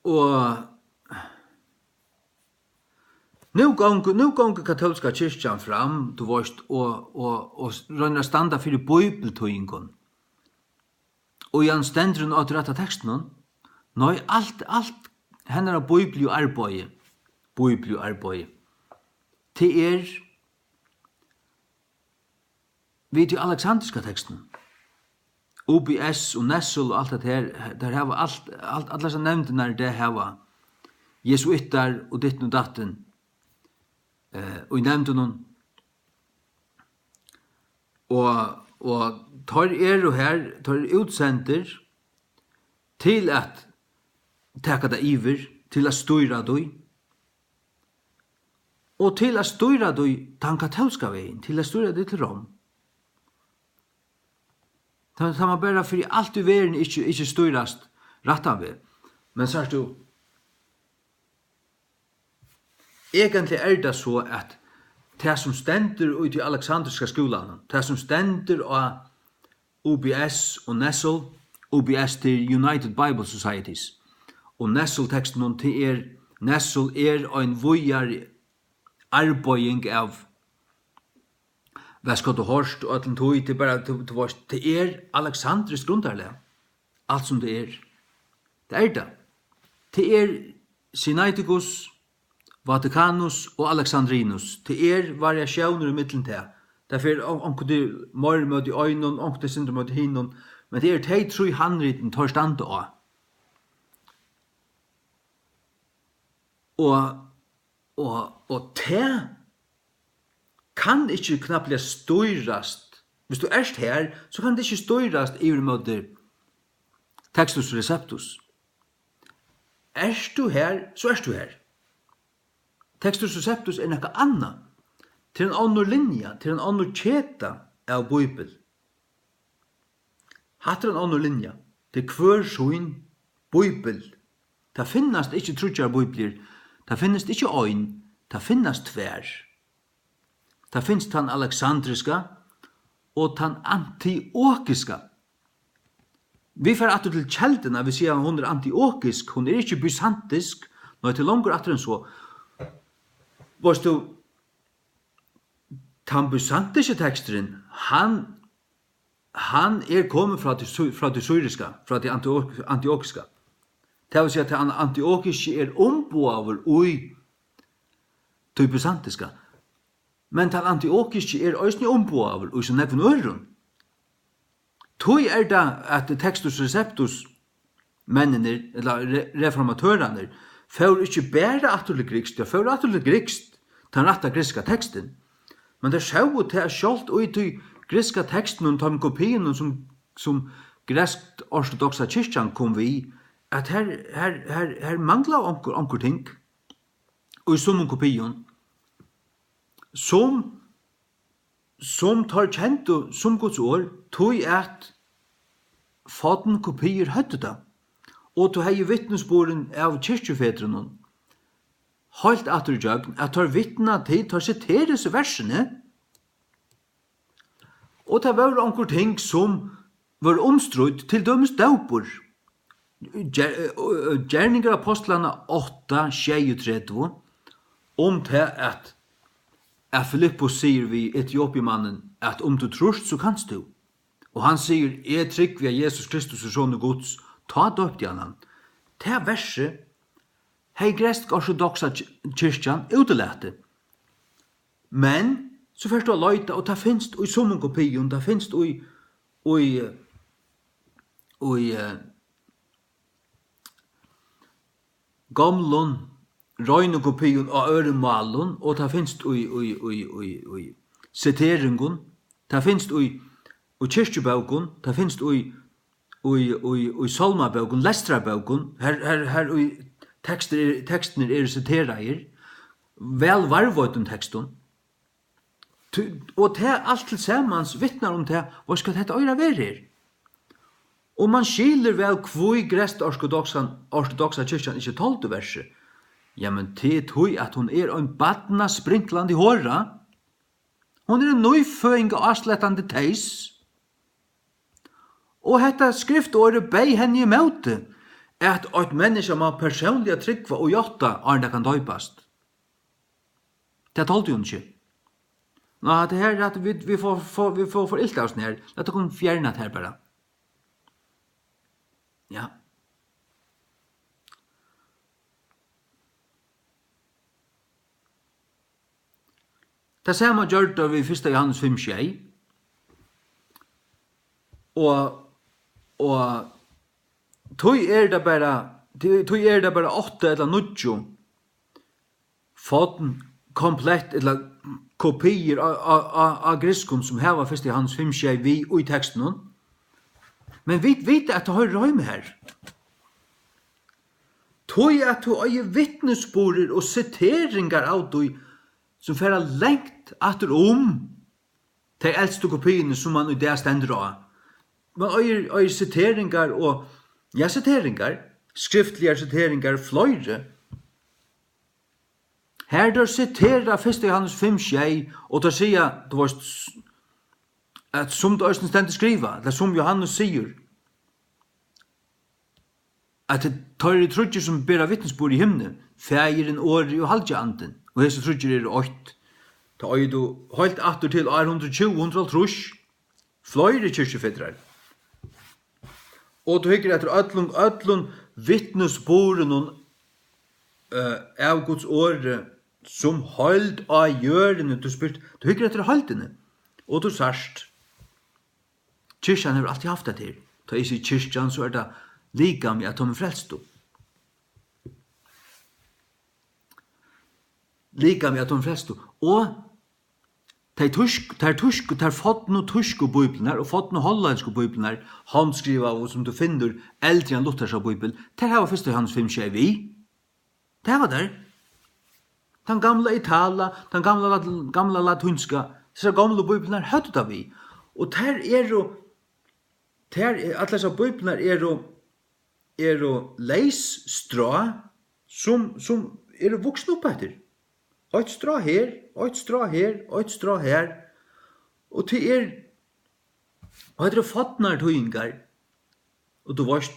Og nu gong katolska kyrkjan fram, du varst, og røyna standa fyrir bibeltøyngon. Og Jan stendrun av retta teksten, nøy alt hennar bibelju arbeid, til vid jo alexandriska teksten. OBS og Nessel og alt det her, der hava alle som nevnte når det hava jesuitter og ditten og datten, og jeg nevnte noen. Og tar og her, tar utsender til at teka det iver, til at styra døy, og til at styra døy den katolska veien, til at styra døy til Rom. Det man bare for alt i verden ikke styrast rattan ved. Men sagt du, egentlig det så at det som stender ut i Alexandriska skolan, det som stender av UBS og Nessel, UBS til United Bible Societies, og Nessel-teksten til Nessel en vujar arbeiding av hva skal du hørst, og at den tog til bare til Alexandrisk grundarlega, alt som det er. Det. Det Sinaiticus, Vaticanus og Alexandrinus. Det variasjoner i middelen til. Derfor onkel det mer mot i øynene, onkel det synder mot hinnen, men det de tro handriten tar stand av. Og det kan ikke knapt støyrast. Hvis du her, så kan det ikke støyrast i mot Textus Receptus. Du her, så du her. Textus Receptus noe annet. Til en annen linje, til en annen kjeta av Bibel. Hatt en annen linje. Det hver sånn Bibel. Det finnes ikke trutjar Bibler. Det finnes ikke øyn. Det finnes tver. Det finnes den alexandriska og den antiokiska. Vi får atter til kjeldene, vi sier at hun antiokisk, hun ikke bysantisk, når til langer atter enn så. Hvis du, den bysantiske teksteren, han kommet fra det syriska, fra det antiokiska. Det vil si at den antiokiske omboaver ui det bysantiska. Men den antiokiske også omboaver ui som nevn øren. Tog det at Textus Receptus mennene, eller reformatørene, får ikke bare atterlig grikst, det får atterlig grikst den rette griska teksten. Men det sjå til at selv ut i griska teksten og de kopiene som gresk ortodoxa kyrkjan kom vi, at her mangler onker ting, og i som kopien, som tar kjent og som Guds år, tog at faden kopier høtte det, og tog hei vittnesboren av kyrkjefedrene, helt atterjøgn, at tar vittna til, tar siteres versene, og det var onker ting som var omstrutt til dømes daupor. Gjerninger apostlene 8:33, til at Filippus sier vi etiopiemannen at du trorst så kanst du. Og han sier, trygg via Jesus Kristus og sånne Guds, ta døpt i han. Det verset, hei gresk ortodoxa kyrkjan utelæte. Men, så først du har løyta, og det finnes i sommen kopien, det finnes i gamlun, røyne kopien av øremalen, og det finnes i siteringen, det finnes i kyrkjebauken, det finnes i salmabauken, lestrabauken, her i teksten siterer, vel varvøyten teksten, og det alt til samans vittnar om det, hva skal dette øyre være her? Og man skiler vel hvor grest ortodoxa kyrkjan ikke 12. verset. Ja, men det tog at hun en badna sprinkland i håra. Hun en nøyføing og avslettande teis. Og hetta skriftåret bei henne i møte, at et menneske må personlig tryggva og jotta det kan døypast. Det tolte hun ikke. Nå, det her at vi får for ilt av oss her. Dette kunne fjerne det her bare. Ja. Det samme gjør det vi 1. Johannes 5:6. Og tog det bare 8 eller 9 foten komplett eller kopier av griskon som her var 1. Johannes 5:6 vi og i teksten. Men vi vet at det har røyme her. Tog at du har vittnesborer og siteringer av du som færa lengt atter til eldste kopiene som man i det stender av. Man har siteringer og, siteringer, skriftlige siteringer, fløyre. Her der citerar 1. Johannes 5:6 og der sier, du vet, at som det østen stendt skriva, det som Johannes sier, at det tar i trudger som ber av vittnesbord i himne, fægeren året og halvdje anden, og hese trudger 8. Ta øy du holdt atter til 120 trus, fløyre kyrkjefedrar. Og du hykker etter ötlun vittnesboren av Guds åre som holdt av gjørende, du hykker etter holdene, og du sarst. Kyrkjan har alltid haft det her. Ta i sig kyrkjan, så det lika med at de frelst du. Lika med at de frelst du. Og ter fått no tyske bibelnar, og fått no hollandske bibelnar, handskriva og som du finner eldre enn Luthersa bibel, ter hava 1. Johannes 5:6 vi. Det var der. Den gamla Itala, den gamla latinska, disse gamla bibelnar høyde da vi. Og alle disse bibelnar leis strå som voksen opp etter. Ett strå her, ett strå her, ett strå her. Og til og det fatnar tøyingar. Og du varst.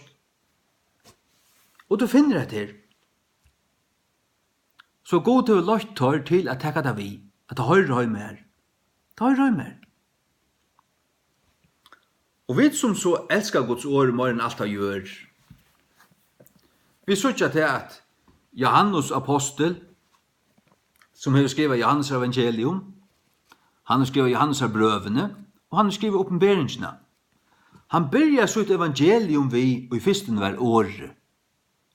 Og du finner det her. Så god til å lagt tar til at takka det vi. At det høyre høy mer. Det høyre høy mer. Og vi som så elskar Guds ord mer enn alt han gjør. Vi sørger til at Johannes apostel, som har skrivet Johannes evangelium, han har skrivet Johannes brøvene, og han har skrivet oppenberingsene. Han byrja sitt evangelium vi, og i fyrsten var året.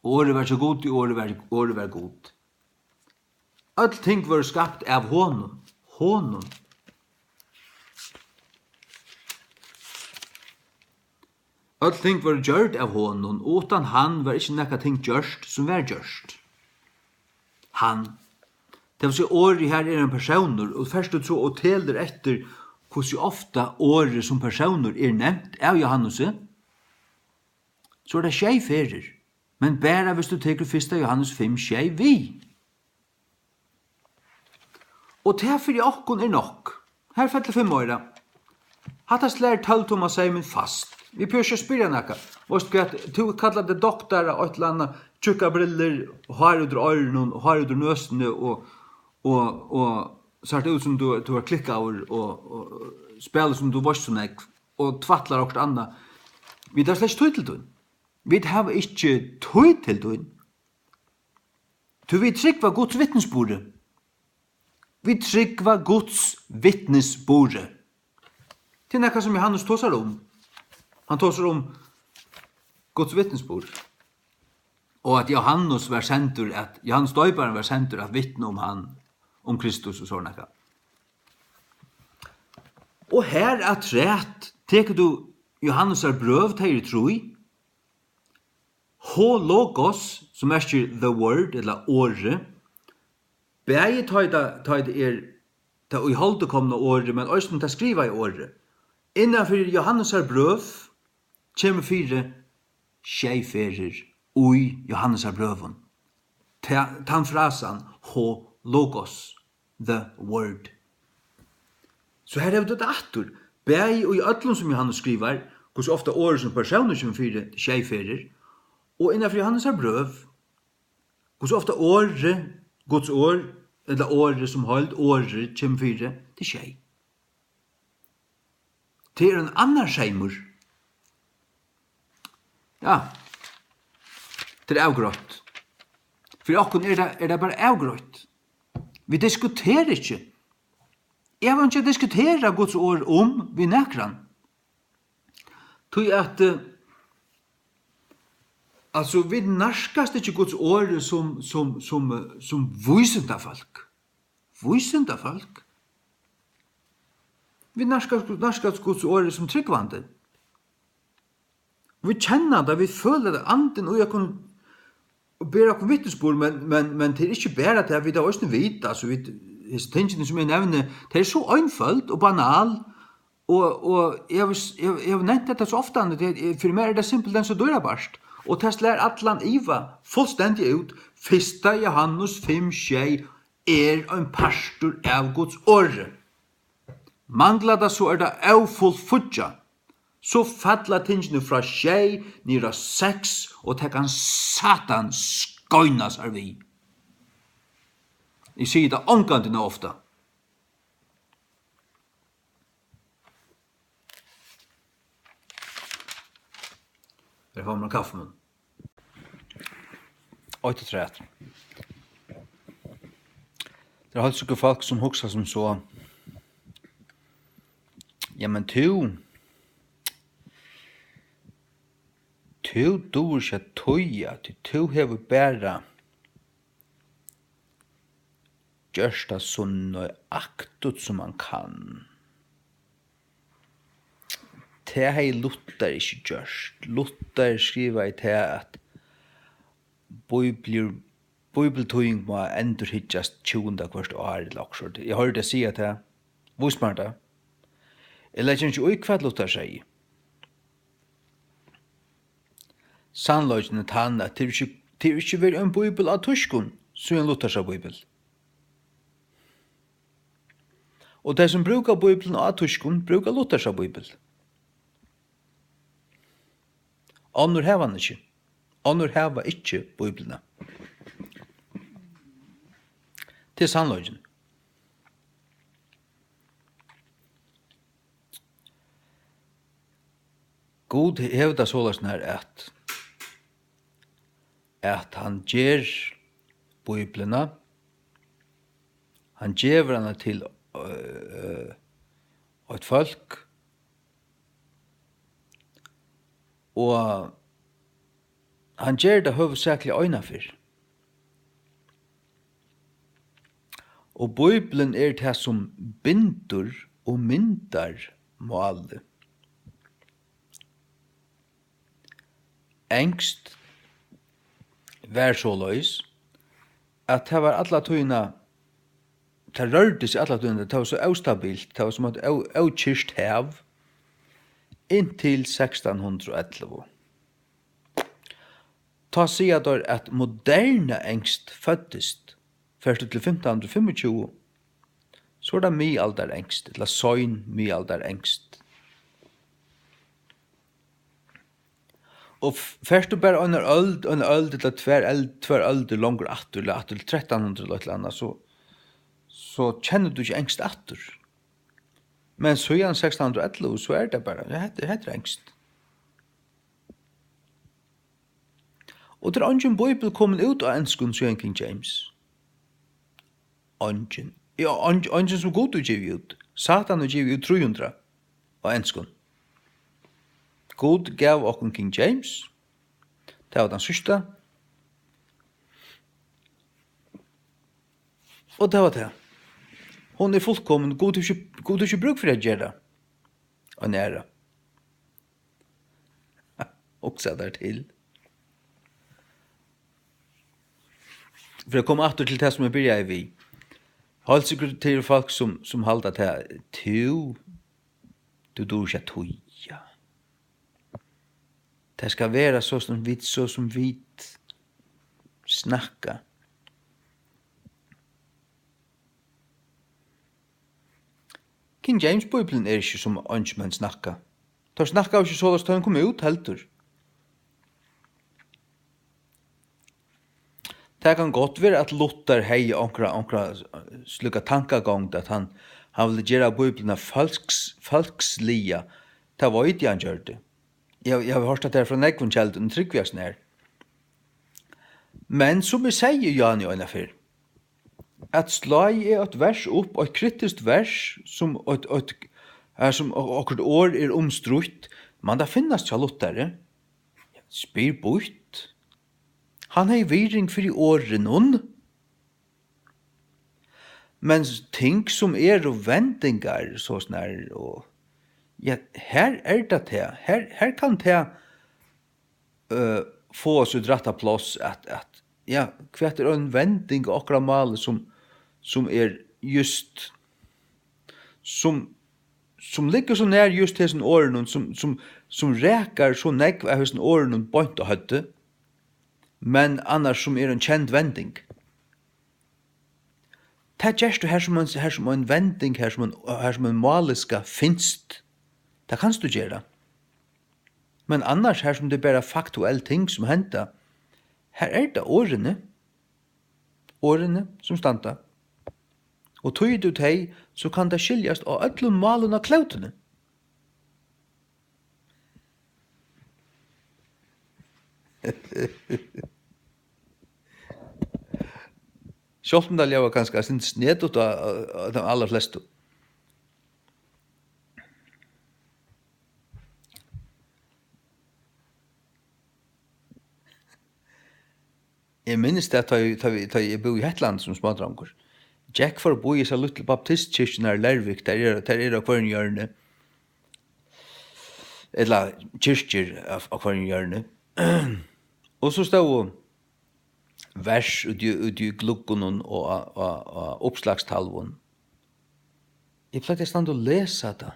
Året var så godt, året var godt. Alt ting var skapt av honom. Alt ting var gjørt av honom, utan han var ikke nekka ting gjørst som var gjørst. Han. Det vil si året her en personer, og først du tror og teler etter hvordan ofta året som personer nevnt av Johannes, så det skjei ferir. Men bare hvis du teker 1. Johannes 5:6 vi. Og det for okkon nok. Her fettler 5 år. Hatta slær 12 tomma seimen fast. Vi prøver ikke å spyrja nekka. Du kallar det doktor og et eller annet, tjukka briller, har under øyren, har under nøsene, og så er det ut som du har klikket over, og spiller som du varst som jeg, og tvattlar og annet. Vi har slett tøy til døgn. Vi har ikke tøy til døgn. Du vil trykva Guds vittnesbordet. Vi trykva Guds vittnesbordet. Det er nekka som Johannes tåsar om. Han tåsar om Guds vittnesbord. Og at Johannes var sendur, at Johannes døybaren var sendur at vittne om han, om Kristus og sånn nekka. Og her er træt, teker du Johannes brøv til i troi, logos, som er the word, eller åre, begge tar det i holdekomne åre, men også ta skriva i åre. Innanfor Johannes brøv, kommer 4 skjeiferer ui Johannes brøven. Tan frasan, logos, the word. Så her har vi det attor. Begge og i ødlom som Johannes skriver, hvordan ofte året som personer som 4 skjeiferer, og innanfor Johannes brøv, hvordan ofte året, Guds år, eller året som holdt, året kommer 4 til skjei. Det en annan skjeimur. Ja, det avgrått. For okkon det bare avgrått. Vi diskuterer ikke. Jeg vil ikke diskutere Guds ord vi nekran. Tog at altså, vi narskast ikke Guds ord som vysendafalk. Vysendafalk. Vi narskast Guds ord som tryggvande. Vi kjenner det, vi føler det anden, og jeg kan bera på vittnesbord, men det er ikke bare det, vi da også vite, altså, tingene som jeg nevner, det er så øynfølt og banal, og jeg har nevnt dette så ofte, for meg er det simpelt den så dørabarst, og det slår atlan Iva fullstendig ut, 1. Johannes 5:6 en pastor av Guds åre. Mangla det så det avfull futja. Så falla tingene fra tjei, nira 6, og det kan Satan skøyna seg vi. Jeg sier det omgantene ofta. Der får man kaffe mun. 8-3. Det har ikke folk som hoksa som så. Ja, men du dur ikke tøya, du hever bæra gjørst det så nøyaktigt som man kan. Det hei Luther ikke gjørst. Luther skriver i det at bibeltøying må endurhitjast 20. hvert år eller oksord. Jeg hørte det si at det, hvor smart det? Jeg legger ikke ui hva Luther sier. Sannløgene tann at det er ikke vært en bibel av tyskun, så en Luthers bibel. Og de som brukar bibelen av tyskun, brukar Luthers bibel. Annor heva han ikke. Annor heva ikke bibelene. Det er sannløgene. God hevda sålasen her at han ger bibelene, han gjever henne til et folk, og han ger det hovedsakelig øynafyr. Og Bibelen er det som bindur og myndar målet. Engst vær så løys at det var alla tøyna, det rørte seg alla tøyna, det var så austabilt, det var som et aukyrst hev inntil 1611. Ta sier der at moderne engst føddest først til 1525, så er det midalder engst, eller søgn midalder engst. Og først du bare under øld, eller tver øld langer atter, eller atter 1300 eller et eller annet, så kjenner du ikke engst atter. Men så igjen 1611, så er det bare, det heter engst. Og det er ingen bibel kommet ut av enskun, så er King James. Ingen. Ja, ingen som god du giver ut. Satan har givet ut 300 av enskun. God gav okken King James. Det var den sørste. Og det var det. Hon er fullkommen. God er ikke bruk for å gjøre det. Og nære. Også der til. For jeg kom atter til det som jeg begynner i vi. Hold sikkert til folk som halda til du dur ikke tøya. Det skal være så som vi snakka. King James-bibelen er ikke som ønskemenn snakka. De snakka jo ikke så da han kom ut heldur. Det kan godt være at Luther hei onkra slukka tankagång at han ville gjøre bibelene falskslia. Det var ikke han gjør det. Jeg har hørt at det er fra Negvundkjelden, tryggvjasen her. Men som vi sier, Jan i øyne før, at slag er et vers opp, og et kritisk vers, som akkurat år er omstrutt, men det finnes ikke Luther. Spyr bort. Han har viring for i åren noen. Men ting som er og vendingar, så snar, og ja, her er det til. Her kan det få oss utretta plass at ja, kvart er en vending og akkurat mal som er just som ligger så nær just hessen åren som rekar så negv av hessen åren bønt og høtte, men annars som er en kjent vending. Det gjørs du her som en vending, her som en måliska finst. Det kanst du gjøre. Men annars her som det bare faktuell ting som henta, her det årene som standa. Og tog du teg, så kan det skiljast av öllum malen av klautene. Sjolten var ganske snedut av de aller fleste. Jeg minnes det at jeg bo i Hetland som smådrangur. Jack for å bo i seg Little Baptist-kyrkjen her Lervik, der av hverjen hjørne. Eller kyrkjer av hverjen hjørne. Og så stod vers ut i glukkonen og oppslagstalvun. Jeg pleide stand å lese det.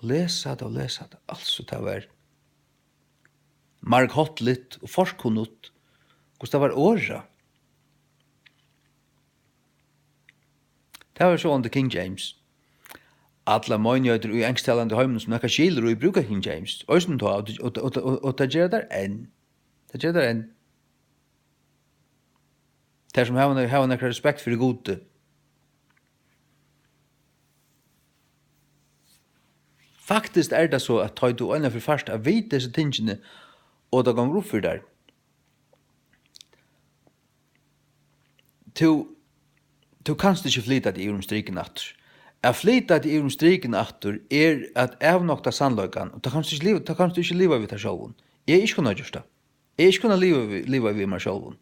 Lese det. Altså, det var marghottligt og forskunnut. Hvordan det var åra. Det var så under King James. Alla møgnjøyder i engsttalande heimen som nekka skiler og i bruka King James. Øysten ta, og det gjør der enn. Det gjør der enn. Det er som har nekka respekt for det gode. Faktisk det så at ta du øyne for først av vite disse tingene og det ganger opp for der. Du kanst ikke flyta det i striken atter. At flyta det i striken atter at avnokta sannløykan, og da kanst du ikke liva vid det sjålvun. Jeg ikke kunne gjøre det. Jeg ikke kunne liva vid meg sjålvun,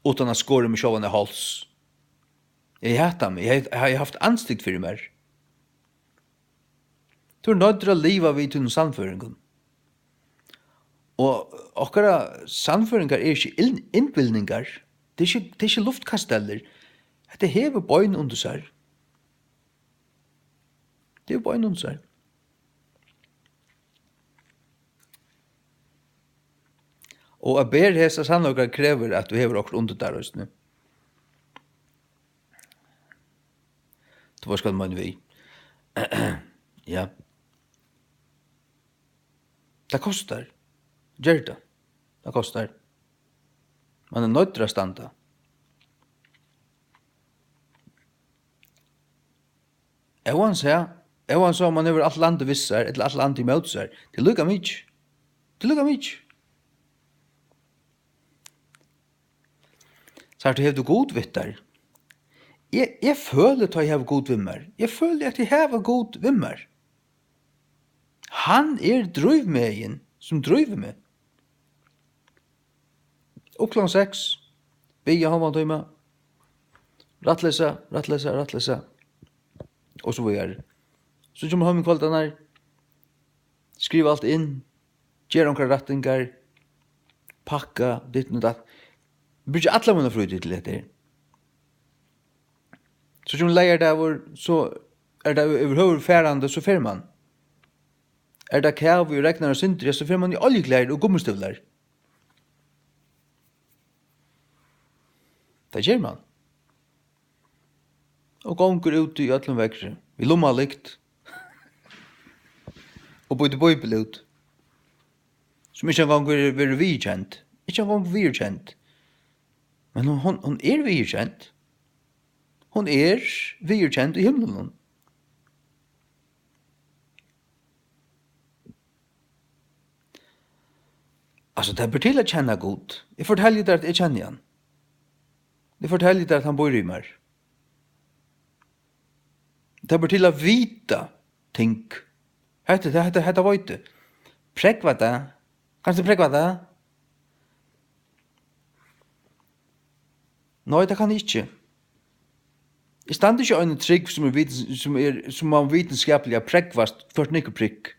utan at skåre meg sjålvun i hals. Jeg hatar meg, jeg har haft anstikt for meg. Du nødder å liva vid til sannføringen. Og okkara sannføringar ikke innbildningar, det er ikke luftkasteller. Det hever bøyn under seg. Det er bøyn under seg. Og å ber hesa sannløkere krever at du hever okkur under der høstene. Hva skal man vi? Ja. Det kostar. Gjør det. Det kostar. Man nødt til å standa. Evan sa man over alt landet vissar, eller alt landet imot seg. Det lukka mykje. Det lukka mykje. Så du hev du god vittar. Jeg føler at jeg hev god vimmer. Jeg føler at jeg hev god vimmer. Han drøyvmegen som drøyver meg. Oppklang 6. Bygge halvmantøyma. Rattlesa. Og så videre. Så kommer han med kvaltan her. Skriv alt inn. Gjør omkring rattingar. Pakka, ditt og datt. Brukar alla munna frutid til dette. Så som leier det over, så det overhover færande, så fer man. Det kav i regnar og syndri, så fer man i oljeklær og gummistøvlar. Det gjør man. Og gonger ut i öllum vekri. Vi lomma likt. Og bøyde bøybel ut. Som ikke engang er virkjent. Ikke engang virkjent. Men hon virkjent. Hon virkjent i himmelen. Altså, det bør til å kjenne godt. Jeg forteller deg at jeg kjenner han. Jeg forteller deg at han bor i meg. Det bør til å vite ting. Hette vet du. Prekva det. Kanskje prekva det? Nei, det kan ikke. Jeg stand ikke en trygg som man vitenskapelig har prekvast først ikke prikk.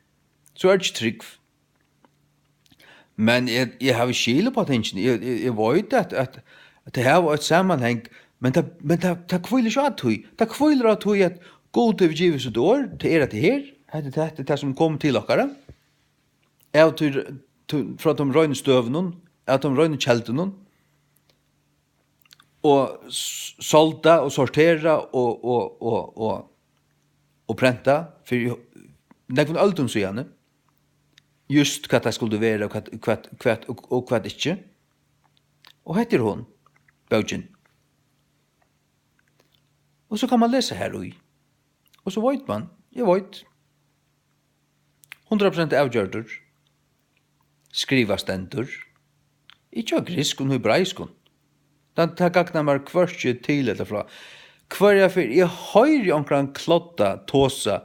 Så det ikke trygg. Men jeg har skile på tingene. Jeg vet at det her var et sammenheng, men det kviler ikke at høy. Det kviler at høy at god til givet sitt år, til at det her, det er det som kom til dere, fra de røyne støvene, av de røyne kjeltene, og solda og sortera og prenta for nekvun öldum siden just hva det skulle være og hva det ikke. Og heter hon, bøgen. Og så kan man lese her ui. Og så vet man, jeg vet, 100% avgjørdur, skriva stendur, ikke av griskun og hebraiskun. Det gagnar meg hverskje til etter fra. Hver jeg høyre omkring klodda, tåsa,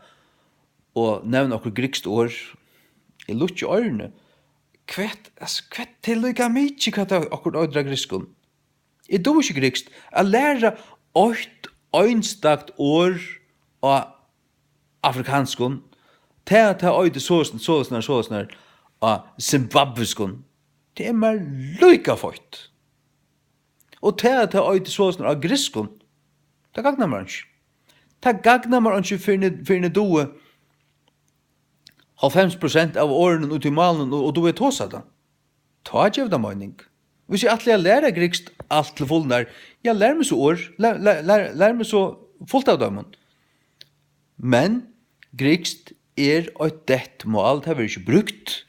og nevne okkur grikst år, jeg lukkje ørene, kvett til lykka mykje hva det okkur øydra griskun. Jeg do ikke grikst, jeg lærer 8 øynstakt år av afrikanskun, til øyde såsner av zimbabwiskun. Det mer lykka føyt. Og til øyde såsner av griskun, det gagnar man ikke. Det gagnar man ikke for en doe 50% av årene ut i malen, og du tåsa da. Ta ikke av det mening. Hvis jeg alltid lærer grikst alt til fullnar, jeg lærer meg så år, lærer meg så fullt av dem. Men grikst et dett mål, det har vi ikke brukt.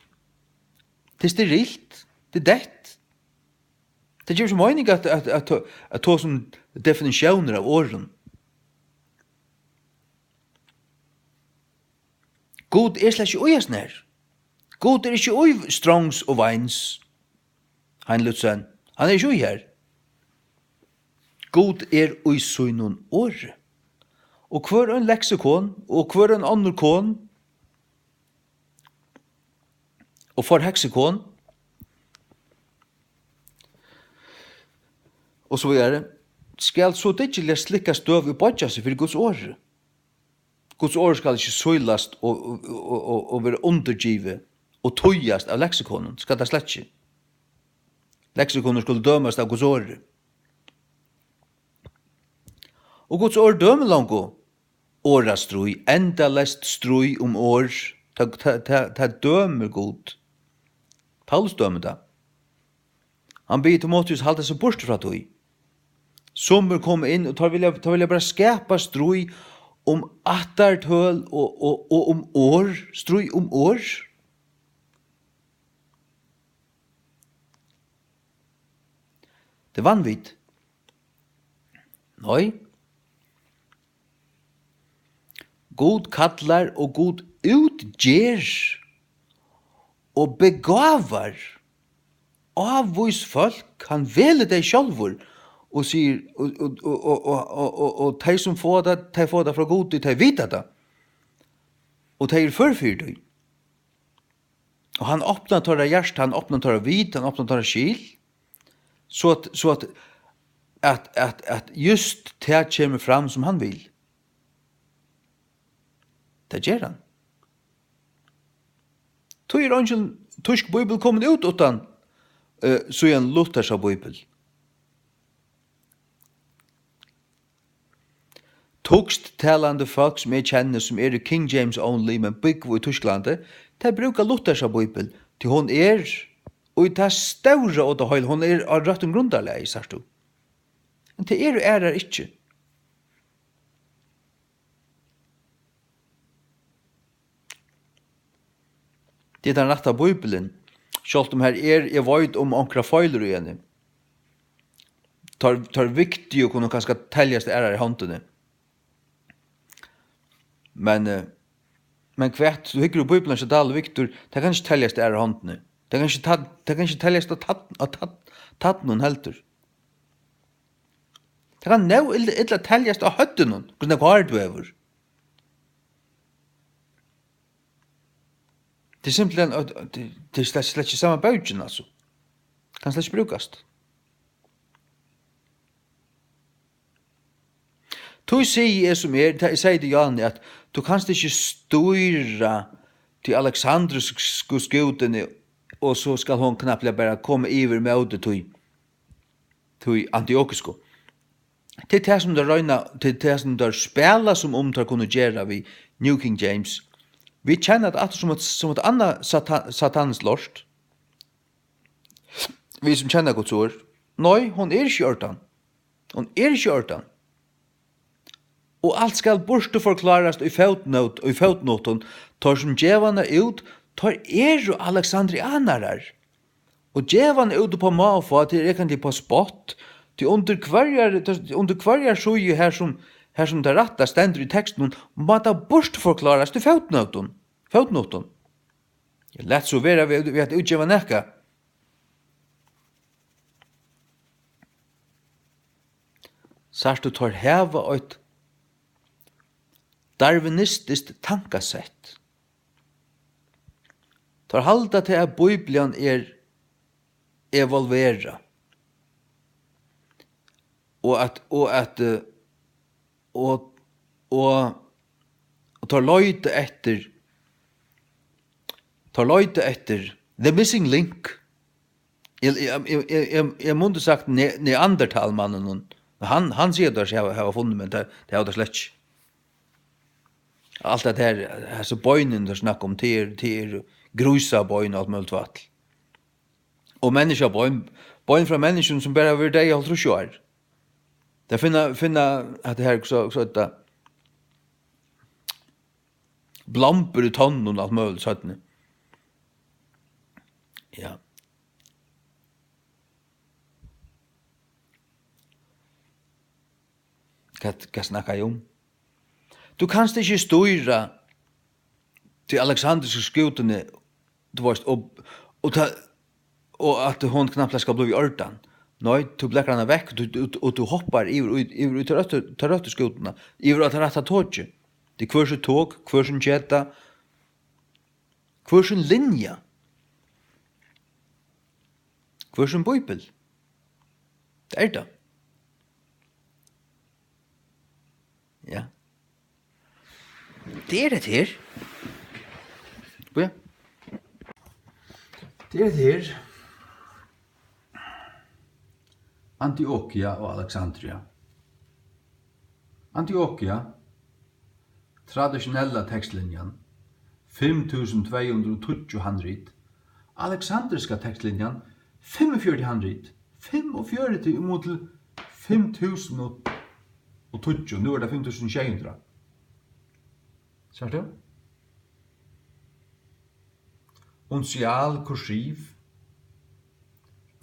Det er sterilt, det er dett. Det gjør så mening at ta som definisjoner av åren. God slett ikke ujas nær. God ikke ui strongs og vines. Han Lutzen, han ikke ui her. God ui søgnon åre. Og hver en leksikon, og hver en andre kon, og for heksikon, og så videre, skal så det ikke slikka støv i bodja seg for Guds åre. Guds ord skal ikke søylast og være undergivet og tøyast av leksikonen. Skal det slett ikke. Leksikonen skulle dømast av Guds ord. Og Guds ord dømer langt åra strøy, enda lest strøy år. Ta dømer god. Paulus dømer det. Han ber Timotheus halda seg bort fra tøy. Sommer kommer inn og tar vilja bare skapa strøy attartøl og år, strøy år. Det er vanvitt. Nei. God kallar og god utgjer og begavar avvis folk, han veler deg sjálfur, og sier, og de som får det fra god, de vita det. Og de førfyr det. Og han åpner tåra hjert, han åpner tåra vit, han åpner tåra skil, så at just det kommer fram som han vil. Det gjør han. Tog en tysk bibel kommet ut utan så en luthersk bibel. Toksttalande folk som kjenner som i King James only, men bygger i Tysklandet, de brukar luthersk bibel, til hon og det større og det høyl, hon av rett og grunderleg, sier du. Men det er ikke. Det er den rette bibelen, selv om her jeg vet om ankra feiler igjen. Tar viktig å kunne kanskje teljes det i håndene. Men kvart, du hikker jo bibelen så det viktig, det kan ikke teljes det i håndene. Det kan ikke teljes det tatt noen helter. Det kan nå ikke teljes det av høtten noen, hvordan det var du over. Det er simpelthen, det er slett ikke samme bøygen, altså. Det kan slett ikke brukast. Du sier som jeg sier til Janne, at du kanst ikke styra til Alexandrus skutene, og så skal hon knappt bare komme iver med det til Antiochisko. Det er det som det røyna, det er det som det spela som tar kunne gjøre vi New King James. Vi kjenner det som et annet satans lort. Vi som kjenner Guds ord. Nei, hon ikke gjort han. Hon ikke ordan. Og alt skal borste forklarast i fotnoten, tar som djevana ut, tar jo alexandrianarar. Og djevana ute på mafa, til egentlig på spott, til under kvarjar suje her som det ratta stendur i teksten, må ta borste forklarast i fotnoten. Jeg lett så vera vi at utgjeva nekka. Sart du tar heva et darwinistiskt tankasett. Tar halda til at Bibelen evolvera. Og tar løyte etter the missing link. Jeg måtte sagt neandertalmannen. Han sier det jeg har funnet, men det har det slett ikke. Alt det her, så bøynen du snakker om, til grusa bøyne og alt mulig vatt. Og menneska bøyne fra mennesken som bare har vært deg i alt år. Det finner at det her så at blamper i tonnen og alt mulig sånn. Ja. Hva snakker jeg om? Du kanst ikke styra til alexandriske skutene, du vet, og at hon knappt skal bli i ordan. Nei, du blekker henne vekk, og du hoppar i røtte skutene, i røtte tåget. Det er hver tåg, hver kjeta, hver linja, hver bibel. Det det. Ja. Det det her. Ja. Det her. Antiochia og Alexandria. Antiochia, traditionella tekstlinjan, 5220 handrit. Alexandriska tekstlinjan, 45 handrit. 45 mot 5000 og 20, nu det 5600. Ser du? Uncial, kursiv,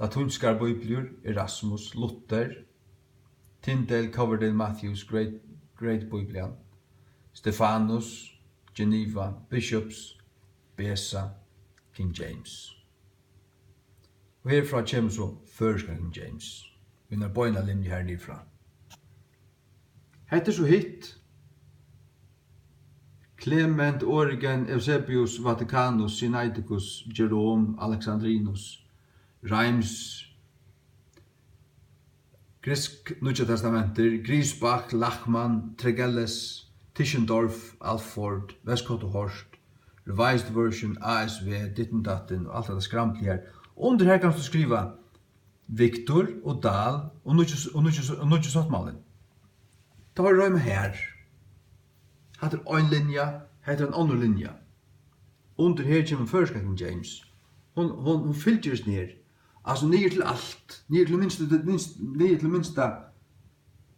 latunskar bibler, Erasmus, Luther, Tyndale, Coverdale, Matthews, Great Biblian, Stephanus, Geneva, Bishops, Besa, King James. Og herfra kommer så først King James. Vi har bøyna linje her nifra. Hette så hit. Clement, Origen, Eusebius, Vaticanus, Sinaiticus, Jerome, Alexandrinus, Reims, Grisk Nutja Testamenter, Griesbach, Lachmann, Tregelles, Tischendorf, Alford, Westcott og Horst, Revised Version, ASV, Ditten Datten, og alt det skramtlige her. Under her kan du skriva Victor og Dahl og Nutja Sottmalen. Da har du røy med her. Hatt en linja, hatt en annen linja. Under her kommer først King James. Hun filters ned. Altså ned til alt. Ned til minsta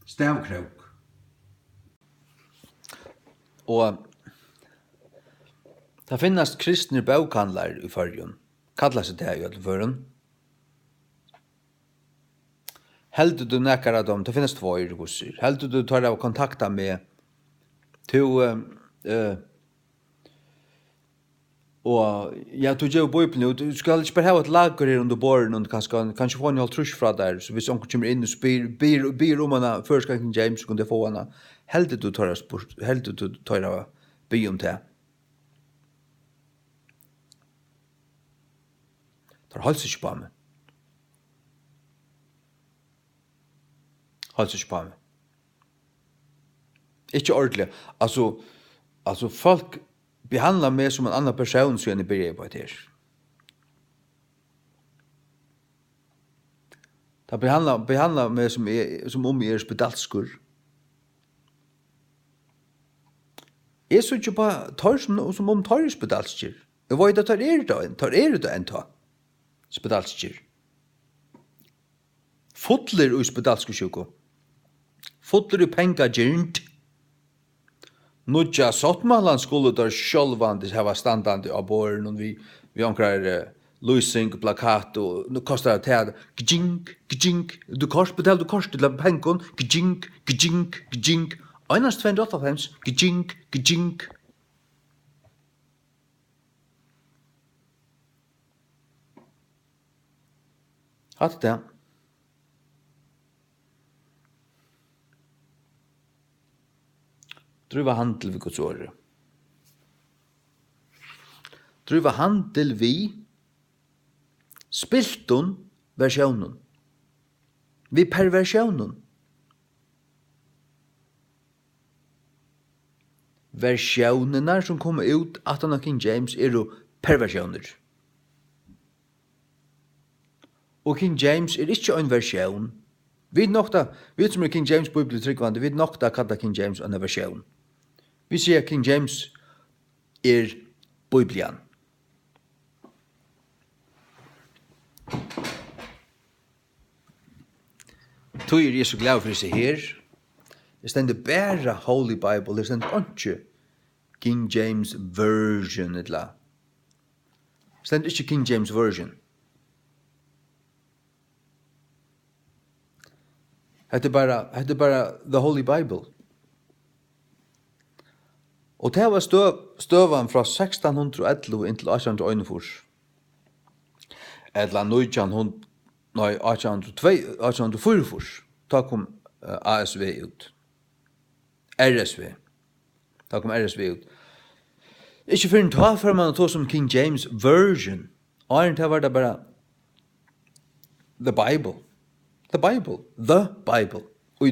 stavkrauk. Og det finnes kristne bøkhandler i Førjun. Kallar seg det i alle føren. Heldur du nekkar av dem, det finnes två gusser. Heldur du tar av kontakta med og ja, du gjør bøypene, du skal ikke bare ha et lager her under båren, og kanskje få en halv trus fra der, så hvis onker kommer inn og byr om henne, først King James, så kan du få henne. Heldur du tar av by om det. Det har holdt seg ikke på meg. Holdt seg ikke på meg. Ikke ordentlig. Altså folk behandlar meg som en annan person så jeg börjar på det her. De behandlar meg som om jeg er spedalskur. Jeg så ikke på tar som om tar er spedalskur. Jeg vet at tar det en ta. Spedalskur. Fotler og spedalskur sjuko. fotler i penga gyrnt. Nudja sottmalan skulle der sjálvandi hava standandi av borren og vi omkrar lysing, plakat og nu kostar det her gjink, du kost, betal du kost til penkon, gjink, einast 285, gjink. Hatt det. Driva handel vi Guds åre. Driva handel vi spiltun versjonen. Vi perversjonen. Versjonerna som kommer ut at han av King James er jo perversjoner. Og King James er ikke en versjon. Vi som er King James Bibel tryggvande, vi nokta kalla King James en versjon. Vi sier King James er Bibelen. Tog er jeg så glad for å se her. Det stender bare Holy Bible, det stender ikke King James Version. Det stender ikke King James Version. Det er bare The Holy Bible. Og det var støvan fra 1611 inntil 1841. Eller 1844. Da kom ASV ut. RSV. Da kom RSV ut. Ikke for en ta før man tog som King James Version. Og det var det bare The Bible. The Bible. Og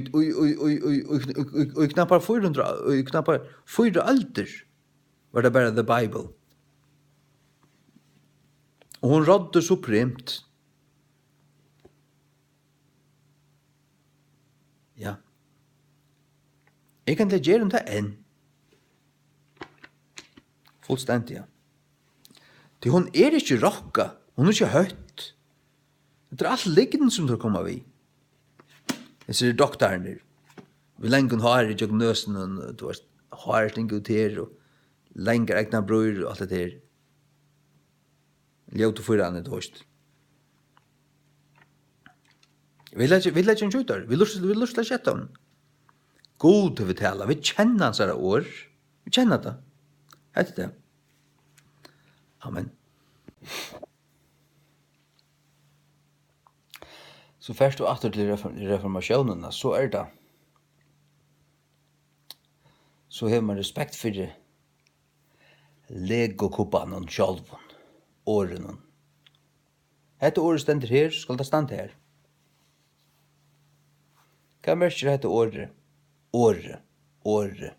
knappar 400 alder var det bare The Bible. Og hun rådde supremt. Ja. Jeg kan ikke gjøre det enn. Fullstendig, ja. Det hun er ikke rocka. Hun er ikke høyt. Det er alt liggende som det kommer vi. Jeg ser doktoren der. Vi lenger har i diagnosen, og du har ting ut her, og lenger egna bror, og alt det her. Ljøt og foran et høst. Vi lær ikke en kjøyter. Vi lurt til å kjette om. God til vi tala. Vi kjenner hans her år. Vi kjenner det. Hette det. Amen. Så først og atter til reformasjonen, så det. Så har man respekt for det. Legokubban og sjalvun. Åren. Hette året stender her, skal det stande her. Hva merker hette året? Året. Året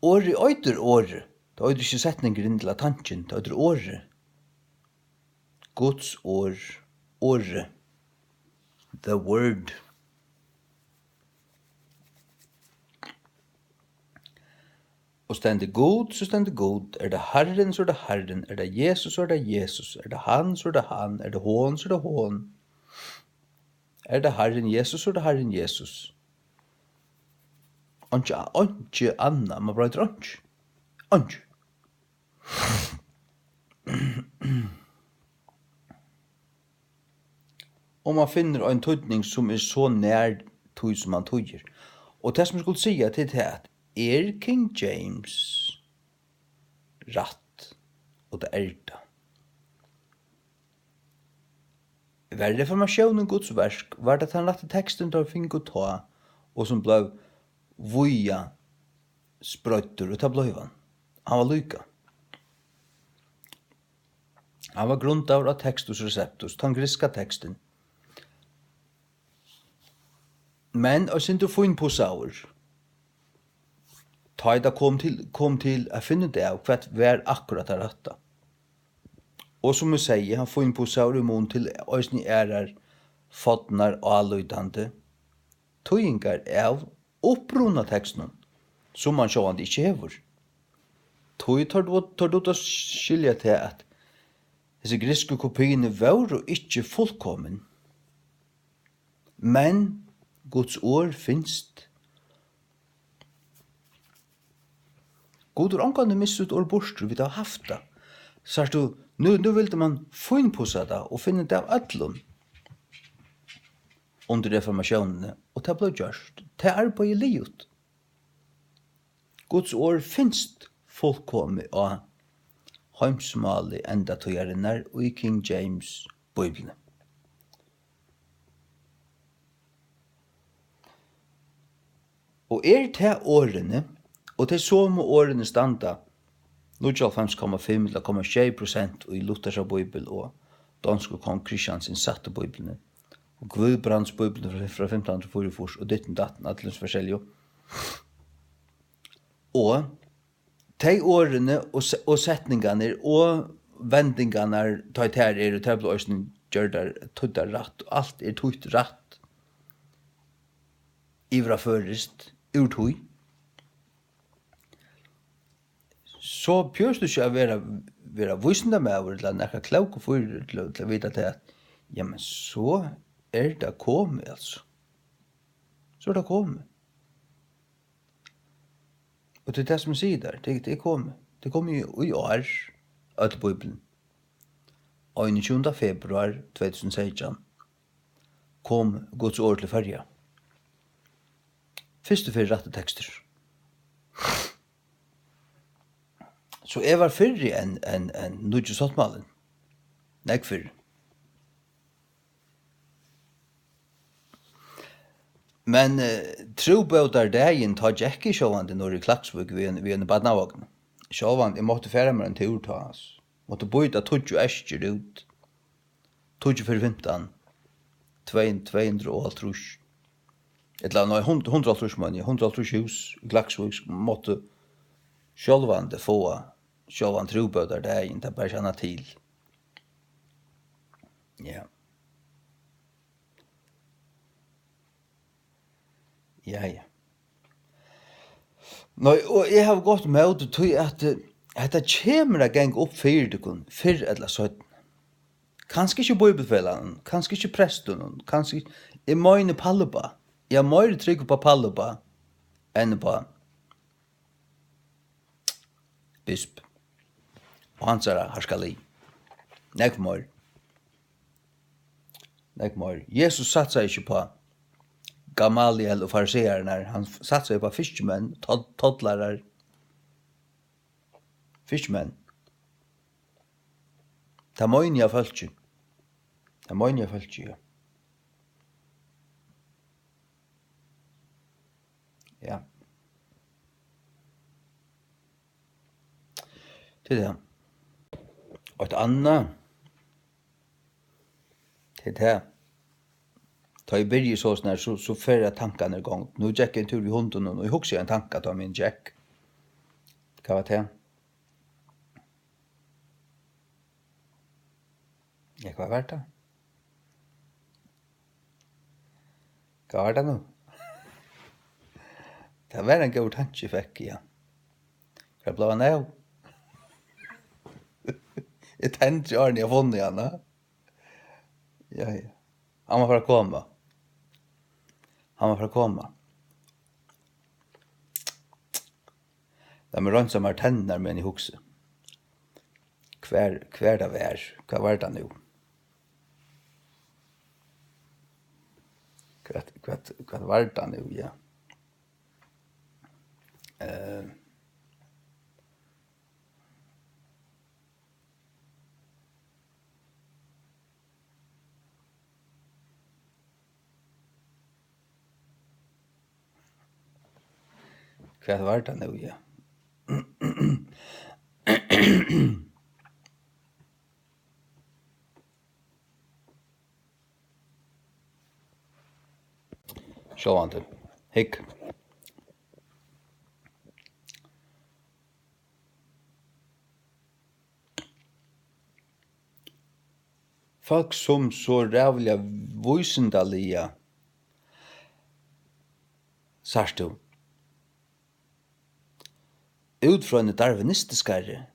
øyder året. Det øyder ikke setninger inn til tanken. Det øyder året. Guds året. The word. Og stender god, så stender god. Er det Herren, så er det Herren. Er det Jesus, så er det Jesus. Er det han, så er det han. Er det hån, så er det hån. Er det Herren Jesus, så er det Herren Jesus. Ikke anna, man brøyder ikke. Ikke. Og man finner en tøydning som er så nær tøy som man tøyer. Og det som jeg skulle si til det at King James ratt, og det det. Var reformasjonen Guds verk, var det at han lette teksten til å finne å ta, og som ble vuja sprøyter, og det ble han. Han var lyka. Han var grunnt av Textus Receptus, den griska teksten. Men og sin du få inn på sauer. Taida kom til å finne det av hva var akkurat er retta. Og som vi sier, han får inn på sauer i mån til òsni fotnar aløydande. Tøyingar av oppruna teksten, som man sjående ikke hever. Tøy tar du å skilja til at disse griske kopiene var og ikke fullkommen. Men Guds ord finst. God er omgående misset ord bort, vi har haft det. Så du, nu ville man finpussa det og finne det av ødlom under reformasjonen, og det ble gjørst. Det er på i livet. Guds ord finst fullkomlig av heimsmali enda tøyarinnar og i King James Bibelen. Og det årene, og det som årene standa 95,5 eller 0,6% i Luthersa Bibel og danske kong Kristiansen satte Bibelen. Og Gudbrands Bibelen fra 1544 og ditten datten, atlens forskjellige. Og de årene og setningene og vendingene tar her og tar ble også gjør der tødder rett, og alt tødt rett. Ivra først, ur tøy. Så pjørs du ikke å være vissende med over, eller nekka klauk og fyrir til å vite at ja, men så det kommet, altså. Så det kommet. Og det det som sier der, det kommet. Det kom jo i år, av Bibelen. Og 20. februar 2016 kom Guds ord til Færja. Første fyrir rette tekster. Så jeg var fyrre enn Nudje Sottmalen. Nei, fyrre. Men trobøter dagen tar Jackie sjåvande når i Klaksvøk vi en badnavagn. Sjåvande, jeg måtte fære meg en tur ta oss. Måtte bøyta 20 eskjer ut. 20 for 15. 200 trus. Et eller annet, 100 trus mann, 100 trus hus i Klaksvøk måtte sjåvande få sjåvande trobøter dagen, det bare kjenner til. Ja. Ja. Nå, og jeg har gått med det til at det kommer en gang opp før eller sånn. Kanskje ikke bøybefellene, kanskje ikke presten, kanskje jeg mener Palleba. Jeg må trygge på Palleba enn på bisp. Og hans harskali. Nek mer. Jesus satsa ikke på Gamaliel og fariseerne, han satt seg på fiskmenn, toddlere, fiskmenn. Det er møgnig av følge. Ja. Ja. Det det. Og et annet, det ta i byrje så fer jeg tankene i gang. Nå gikk jeg en tur i hunden, og jeg husker en tanke til min Jack. Hva var det? Ja, hva var det? Hva var det nå? Det var en god tanke jeg fikk, ja. Hva ble han av? Jeg tenkte jo Arne, jeg har funnet henne. Ja. Han var for å komme. Da må rønne som tenner med en i hukse. Hver det var. Hva var det nå? Hva var det nå, ja. Hva var det nå, ja. Sjåvande. Hikk. Folk som så rævliga vysendalia, sørst du, ut fra en darwinistiskare,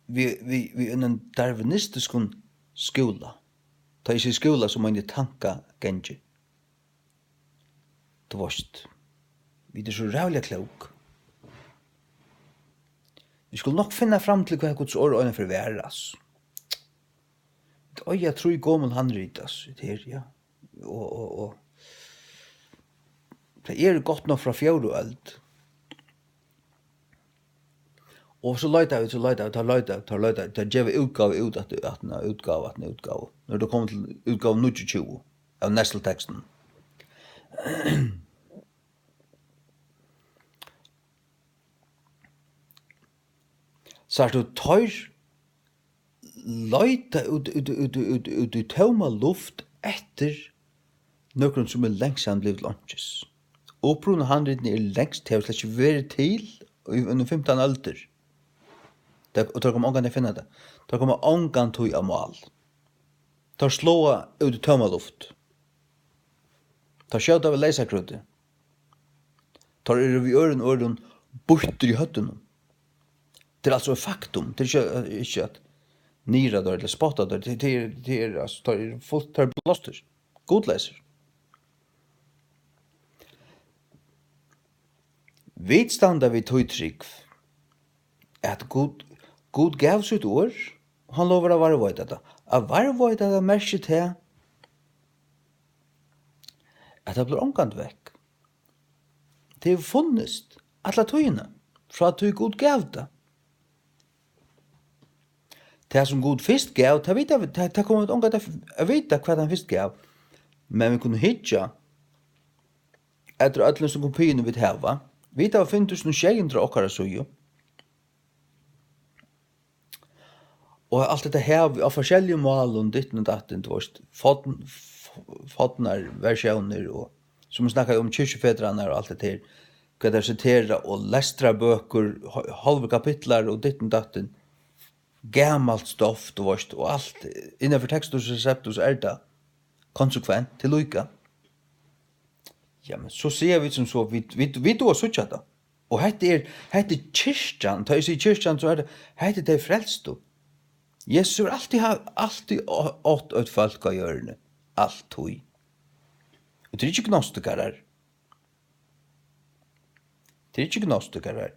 vi en darwinistisk skola. Ta i sig skola som en tanka genji. du varst, vi er så rævlig klok. Vi skulle nok finna fram til hva Guds ord øyne for være, altså. Jeg tror jeg går med handrit, altså, det her, ja. Og det er godt nok fra fjord og øld. Og så løyta vi, det gjør vi utgave ut at utgave. Når det kommer til utgave 29 av nestelteksten. Så er det tar løyta ut i tøma luft etter nøkron som er lengst han blivet lunches. Opprunna handritten er lengst til å slett ikke være til under 15 alder. Og tar kommer ångan til å finne det. Tar kommer ångan til å mal. Tar slåa ut i tøma luft. Tar skjøt av leisakruttet. Tar vi øren borter i høttene. Det er altså et faktum. Det er ikke at nira der eller spotta der. Det er altså, det er fullt tar blåster. Godleser. Vi standa vid tøytrykk at God gav sitt år, og han lover å varvøyde det. Å varvøyde det merker til at det blir omgant vekk. Det er funnest alle tøyene fra at God gav det. Det som God først gav, det kommer omgant å vite hva han først gav. Men vi kunne hitja etter alle som kopiene vi hava. Vi tar 5.000 okkara søyo. Og alt dette her av forskjellige mål og ditten og datten, det var fotnar, versjoner, og som vi snakket om kyrkjefedrarna og alt dette her, hva det siterer og lestra bøker, halve kapitler og ditten og datten, gammalt stoff, og alt, innenfor tekstus og receptus er det konsekvent til lykka. Ja, men så ser vi som så, vi då suttja da. Og hette kyrkjan, ta i sig kyrkjan, så er det, hette det frelst opp. Jesus har alltid åt et folk av hjørne. Alt tog. Og det er ikke gnostikere. Det er ikke gnostikere.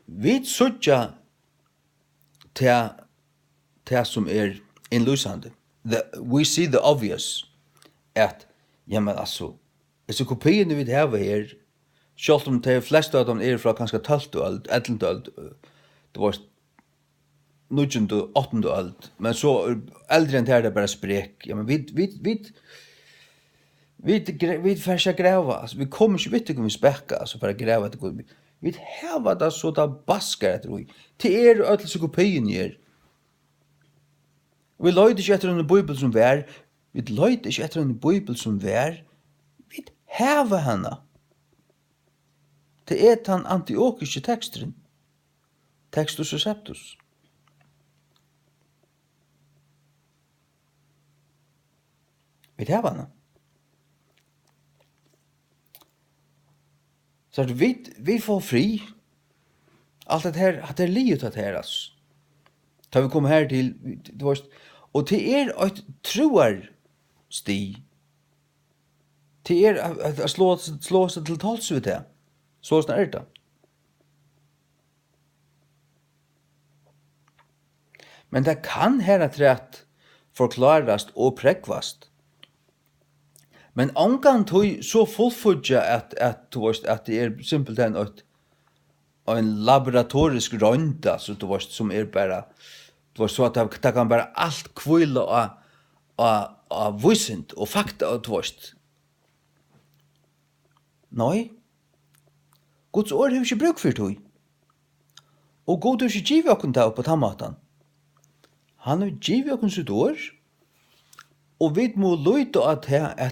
Vi suttja til som er innlysande. We see the obvious. At, ja, men altså, så kopiene vi har her, selv om de fleste av dem er fra kanskje 12. øld, 11. øld, det var 9. og 8. øld, men så eldre enn det er det bare sprek. Ja, men vi får ikke greve, altså, vi kommer ikke vidt til å spekka, altså, for å greve etter god. Vi har det så da basker etter hoi. Det er ødel så kopiene her. Vi løyde ikke etter en bibel som vær, vi løyde ikke etter en bibel som vær, vi har henne. Det er den antiokiske teksten. Textus Receptus. Vi har henne. Så vi får fri. Alt det her, at det er livet at her, altså. Da vi kom her til, og det er et troar sti. Det er å slå seg til tals ved det. Så er det. Men det kan her at rett forklarast og prekvast. Men omgang tog så fullfudja at det er simpelthen en laboratorisk rønda, som er bare, så at det kan bare alt kvile av vissent og fakta, Nei. Guds ord har ikke bruk for tog. Og God har ikke givet okken det på tammatan. Han har givet okken sitt ord, og vi må løyte at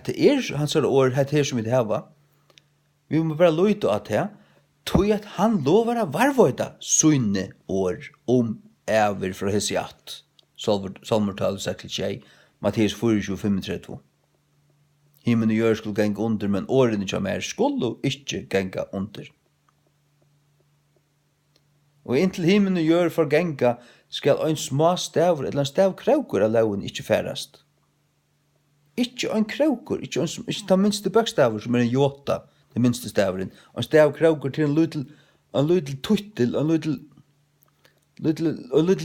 det er hans ord her som vi hava. Vi må bare løyte at tog at han lover å varvøyda sunne år ever fra hesiat. Salmertal 6-6, Matteus 4:25-32. Himmelen og jord skulle genge under, men årene som skulle ikke genge under. Og inntil himmelen og jord for genga, skal ein små stavur eller en stavkraukur av lauen ikke færast. Ikke en kroker, ikke den minste bøkstaver som en jota, den minste staveren. En stav kroker til en liten tuttel, en liten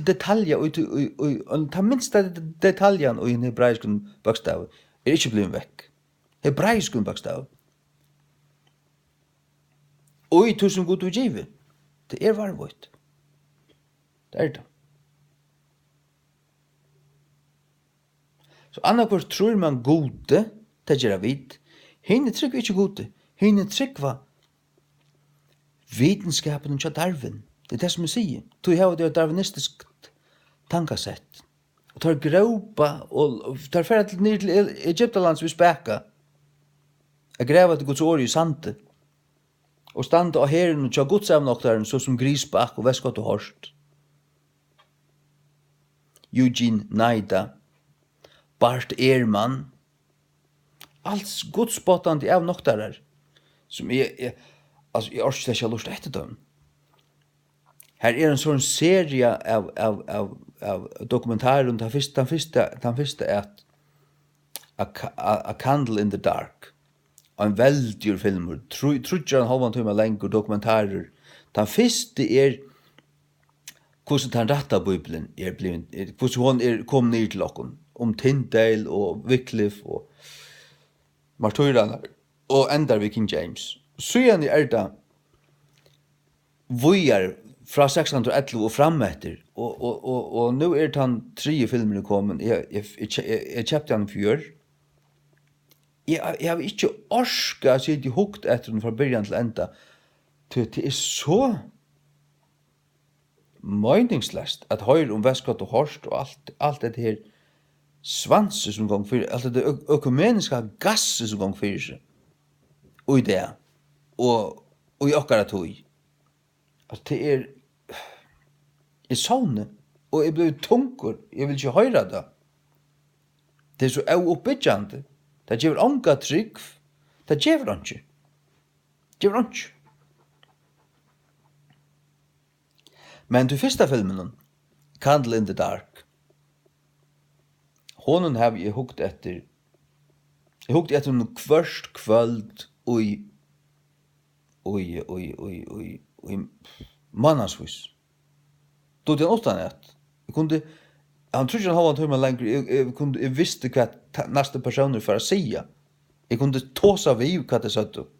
detalje, og den minste detaljen i en hebraisk bøkstav ikke blevet vekk. Hebraisk bøkstav. Og i tusen god utgivet, det varvått. Det det. Så annarkvart tror man gode, det gjør vit. Henne tryggva ikke gode. Henne tryggva vitenskapen og Darwin. Det det som jeg sier. Du har det darwinistisk tankasett. Og tar gråpa og tar ferdig til ned til Egyptalands vi spekka. Jeg greva til Guds år i sante. Og standa av herren og tja godsavnoktaren så som Grisbakk og Vestgått og Horst. Eugene Naida. Bart Ehrman. Alls godspottande av noktarar. Som altså, jeg orsker ikke lust etter dem. Her en sånn serie av dokumentarer om den første at A Candle in the Dark. En veldig filmer. Trudger en halvan timme lenger dokumentarer. Den første hvordan den rette Bibelen blivet, hvordan hun kom ned til okken. Om Tyndale og Wycliffe og martyrene og enda ved King James. Så igjen det vojar fra 611 og frametter, og nå den 3 filmene kommet. Jeg kjøpte den før. Jeg har ikke orsket å sitte hukt etter den fra begynnelsen til enda. Det så meningsløst at høre om Vestgått og Horst og alt det her svanset som gang fyrir, alt det økumeniske gasset som gang fyrir seg. Og i det. Og i okkara tog. Altså det jeg savner, og jeg ble tungur, jeg vil ikke høre det. Det så oppbyggende. Det gjør ånga trygg, det gjør han ikke. Gjør han ikke. Men til første filmen, Candle in the Dark, honen har jeg hukt etter, kvørst kvöld oi mannansvis. Då den åttan at. Han tror ikke han har en lenger, jeg visste hva neste personer for å si. Jeg kunne tåsa vi hva det satt opp.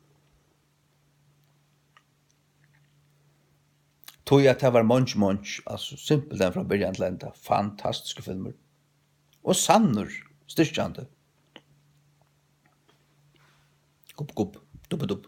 Tog at det var munch, altså simpelt den fra början til enda. Fantastiske filmer. Og sannur, styrkjande. Gupp, dupp.